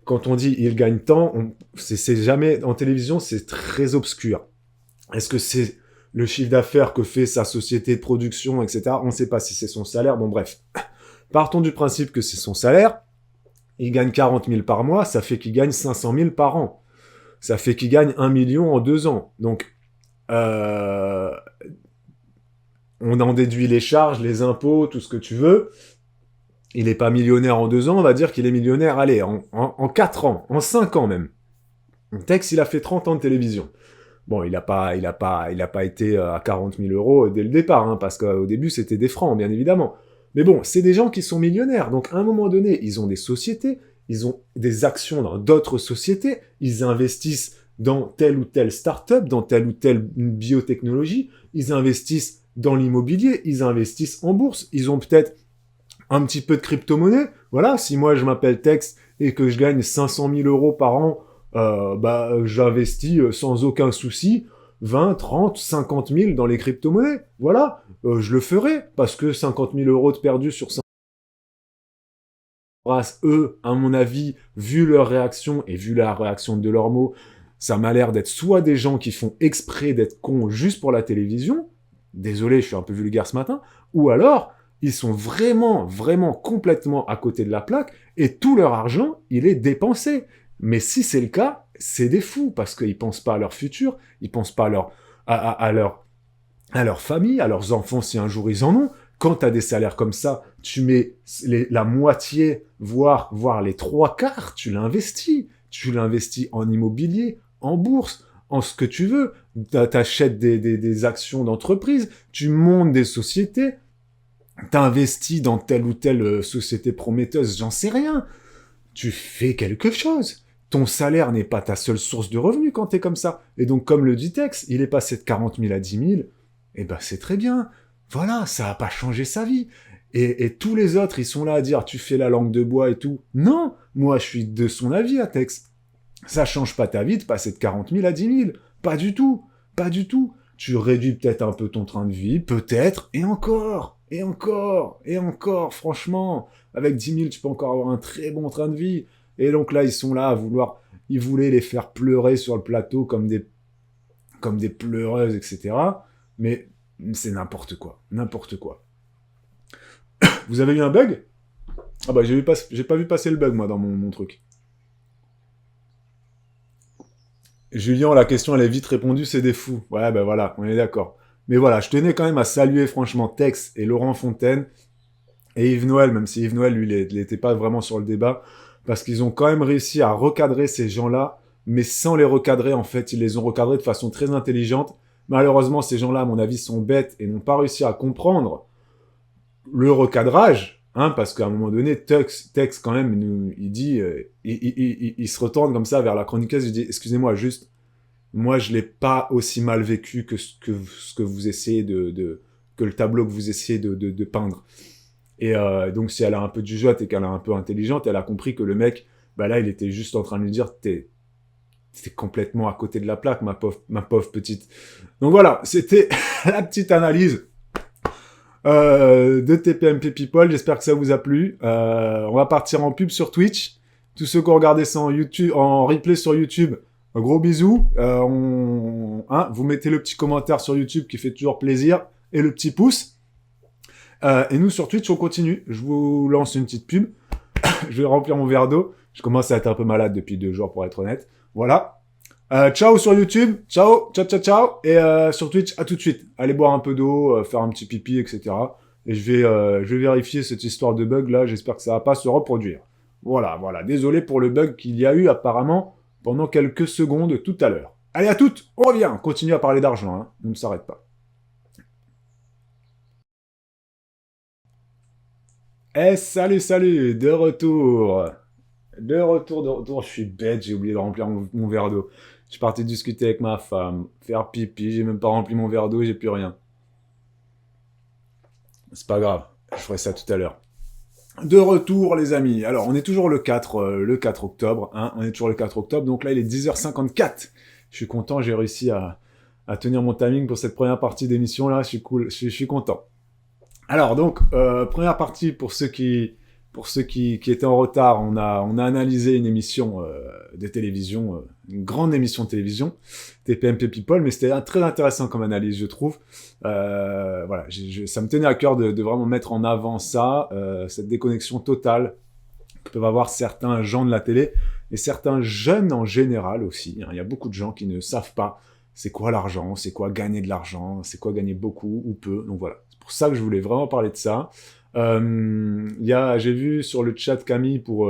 quand on dit il gagne tant, c'est jamais, en télévision, c'est très obscur. Est-ce que c'est le chiffre d'affaires que fait sa société de production, etc. On ne sait pas si c'est son salaire, bon bref. Partons du principe que c'est son salaire, il gagne 40 000 par mois, ça fait qu'il gagne 500 000 par an. Ça fait qu'il gagne 1 million en 2 ans. Donc, on en déduit les charges, les impôts, tout ce que tu veux. Il n'est pas millionnaire en 2 ans, on va dire qu'il est millionnaire, allez, en 4 ans, en 5 ans même. Tex, il a fait 30 ans de télévision. Bon, il a pas été à 40 000 euros dès le départ, hein, parce qu'au début, c'était des francs, bien évidemment. Mais bon, c'est des gens qui sont millionnaires, donc à un moment donné, ils ont des sociétés, ils ont des actions dans d'autres sociétés, ils investissent dans telle ou telle start-up, dans telle ou telle biotechnologie, ils investissent dans l'immobilier, ils investissent en bourse, ils ont peut-être un petit peu de crypto-monnaie. Voilà, si moi je m'appelle Tex et que je gagne 500 000 euros par an, j'investis sans aucun souci 20, 30, 50 000 dans les crypto-monnaies. Voilà, je le ferai, parce que 50 000 euros de perdus sur 5 eux, à mon avis, vu leur réaction et vu la réaction de leurs mots, ça m'a l'air d'être soit des gens qui font exprès d'être cons juste pour la télévision, désolé, je suis un peu vulgaire ce matin, ou alors, ils sont vraiment, vraiment complètement à côté de la plaque, et tout leur argent, il est dépensé. Mais si c'est le cas, c'est des fous, parce qu'ils pensent pas à leur futur, ils pensent pas à leur famille, à leurs enfants si un jour ils en ont. Quand tu as des salaires comme ça, tu mets la moitié, voire les 3/4, tu l'investis. Tu l'investis en immobilier, en bourse, en ce que tu veux. T'achètes des actions d'entreprise, tu montes des sociétés, t'investis dans telle ou telle société prometteuse, j'en sais rien. Tu fais quelque chose. Ton salaire n'est pas ta seule source de revenus quand t'es comme ça. Et donc, comme le dit Tex, il est passé de 40 000 à 10 000, eh ben c'est très bien. Voilà, ça a pas changé sa vie. Et tous les autres, ils sont là à dire, tu fais la langue de bois et tout. Non, moi je suis de son avis à Tex. Ça change pas ta vie de passer de 40 000 à 10 000. Pas du tout. Pas du tout. Tu réduis peut-être un peu ton train de vie, peut-être, et encore, franchement. Avec 10 000, tu peux encore avoir un très bon train de vie. Et donc là, ils sont là ils voulaient les faire pleurer sur le plateau comme des pleureuses, etc. Mais c'est n'importe quoi. Vous avez eu un bug? Ah bah j'ai pas vu passer le bug moi dans mon truc. Julien, la question elle est vite répondue, c'est des fous. Ouais bah voilà, on est d'accord. Mais voilà, je tenais quand même à saluer franchement Tex et Laurent Fontaine et Yves Noël, même si Yves Noël lui il était pas vraiment sur le débat, parce qu'ils ont quand même réussi à recadrer ces gens-là, mais sans les recadrer en fait, ils les ont recadrés de façon très intelligente. Malheureusement, ces gens-là, à mon avis, sont bêtes et n'ont pas réussi à comprendre le recadrage, hein, parce qu'à un moment donné, Tex quand même, il dit, il se retourne comme ça vers la chroniqueuse, il dit, excusez-moi, juste, moi, je l'ai pas aussi mal vécu que ce que vous essayez que le tableau que vous essayez de peindre. Et donc, si elle a un peu de jugeote et qu'elle est un peu intelligente, elle a compris que le mec, bah là, il était juste en train de lui dire, t'es complètement à côté de la plaque, ma pauvre petite. Donc voilà, c'était la petite analyse de TPMP People. J'espère que ça vous a plu. On va partir en pub sur Twitch. Tous ceux qui ont regardé ça en YouTube, en replay sur YouTube, un gros bisou. Vous mettez le petit commentaire sur YouTube qui fait toujours plaisir et le petit pouce. Et nous sur Twitch, on continue. Je vous lance une petite pub. Je vais remplir mon verre d'eau. Je commence à être un peu malade depuis 2 jours pour être honnête. Voilà. Ciao sur YouTube. Ciao. Et sur Twitch, à tout de suite. Allez boire un peu d'eau, faire un petit pipi, etc. Et je vais vérifier cette histoire de bug là. J'espère que ça va pas se reproduire. Voilà. Désolé pour le bug qu'il y a eu apparemment pendant quelques secondes tout à l'heure. Allez, à toutes. On revient. On continue à parler d'argent. Hein. On ne s'arrête pas. Salut. De retour. Je suis bête, j'ai oublié de remplir mon verre d'eau. Je suis parti discuter avec ma femme, faire pipi, j'ai même pas rempli mon verre d'eau, j'ai plus rien. C'est pas grave, je ferai ça tout à l'heure. De retour, les amis. Alors, on est toujours le 4 octobre, hein. On est toujours le 4 octobre, donc là, il est 10h54. Je suis content, j'ai réussi à tenir mon timing pour cette première partie d'émission, là. Je suis content. Alors, donc, première partie, pour ceux qui étaient en retard, on a analysé une émission de télévision, une grande émission de télévision, TPMP People, mais c'était très intéressant comme analyse, je trouve. Voilà, ça me tenait à cœur de vraiment mettre en avant ça, cette déconnexion totale que peuvent avoir certains gens de la télé et certains jeunes en général aussi. Hein. Il y a beaucoup de gens qui ne savent pas c'est quoi l'argent, c'est quoi gagner de l'argent, c'est quoi gagner beaucoup ou peu. Donc voilà, c'est pour ça que je voulais vraiment parler de ça. J'ai vu sur le chat Camille pour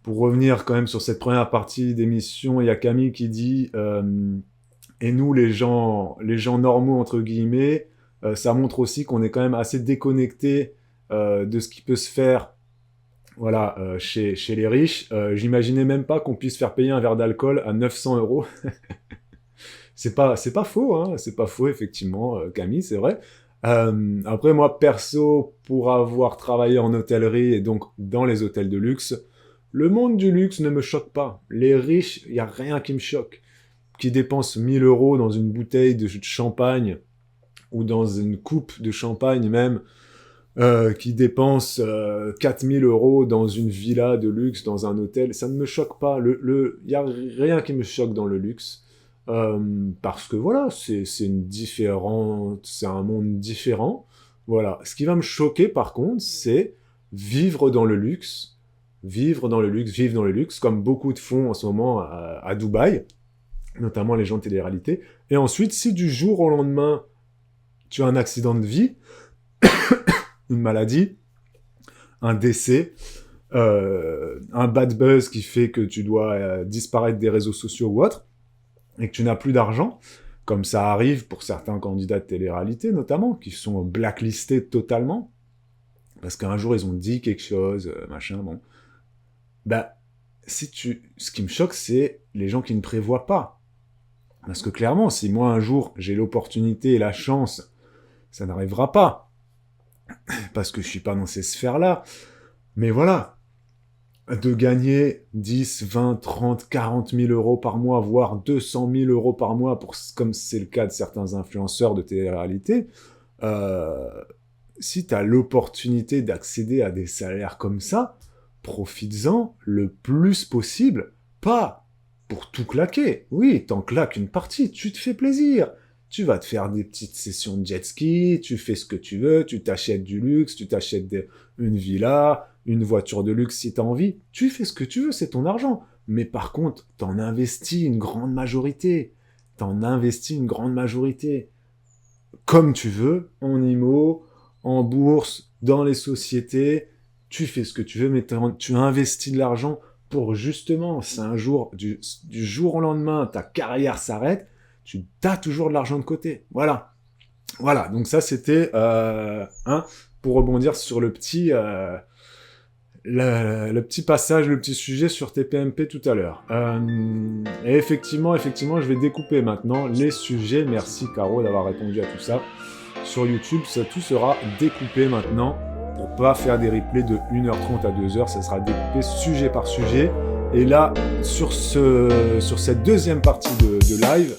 revenir quand même sur cette première partie d'émission, il y a Camille qui dit et nous les gens normaux entre guillemets, ça montre aussi qu'on est quand même assez déconnecté de ce qui peut se faire voilà chez les riches. J'imaginais même pas qu'on puisse faire payer un verre d'alcool à 900 €. C'est pas faux, hein, c'est pas faux effectivement, Camille, c'est vrai. Après, moi, perso, pour avoir travaillé en hôtellerie et donc dans les hôtels de luxe, le monde du luxe ne me choque pas. Les riches, il n'y a rien qui me choque. Qui dépensent 1 000 € dans une bouteille de champagne ou dans une coupe de champagne même, qui dépensent 4 000 € dans une villa de luxe, dans un hôtel, ça ne me choque pas. Il n'y a rien qui me choque dans le luxe. Parce que voilà, c'est un monde différent. Voilà. Ce qui va me choquer par contre, c'est vivre dans le luxe, comme beaucoup de font en ce moment à Dubaï, notamment les gens de télé-réalité. Et ensuite, si du jour au lendemain, tu as un accident de vie, une maladie, un décès, un bad buzz qui fait que tu dois disparaître des réseaux sociaux ou autre, et que tu n'as plus d'argent, comme ça arrive pour certains candidats de télé-réalité notamment, qui sont blacklistés totalement, parce qu'un jour ils ont dit quelque chose, machin, bon. Bah, ce qui me choque, c'est les gens qui ne prévoient pas. Parce que clairement, si moi un jour j'ai l'opportunité et la chance, ça n'arrivera pas. Parce que je suis pas dans ces sphères-là. Mais voilà. De gagner 10, 20, 30, 40 000 € par mois, voire 200 000 € par mois, comme c'est le cas de certains influenceurs de télé-réalité, si tu as l'opportunité d'accéder à des salaires comme ça, profites-en le plus possible. Pas pour tout claquer. Oui, t'en claques une partie, tu te fais plaisir. tu vas te faire des petites sessions de jet ski, tu fais ce que tu veux, tu t'achètes du luxe, tu t'achètes une villa, une voiture de luxe si tu as envie. Tu fais ce que tu veux, c'est ton argent. Mais par contre, t'en investis une grande majorité. Comme tu veux, en IMO, en bourse, dans les sociétés. Tu fais ce que tu veux, mais tu investis de l'argent pour justement, si un jour, du jour au lendemain, ta carrière s'arrête, tu as toujours de l'argent de côté. Voilà. Donc ça, c'était pour rebondir sur le petit passage, le petit sujet sur TPMP tout à l'heure. Et effectivement, je vais découper maintenant les sujets. Merci Caro d'avoir répondu à tout ça. Sur YouTube, tout sera découpé maintenant pour pas faire des replays de 1h30 à 2h. Ça sera découpé sujet par sujet. Et là, sur cette deuxième partie de live,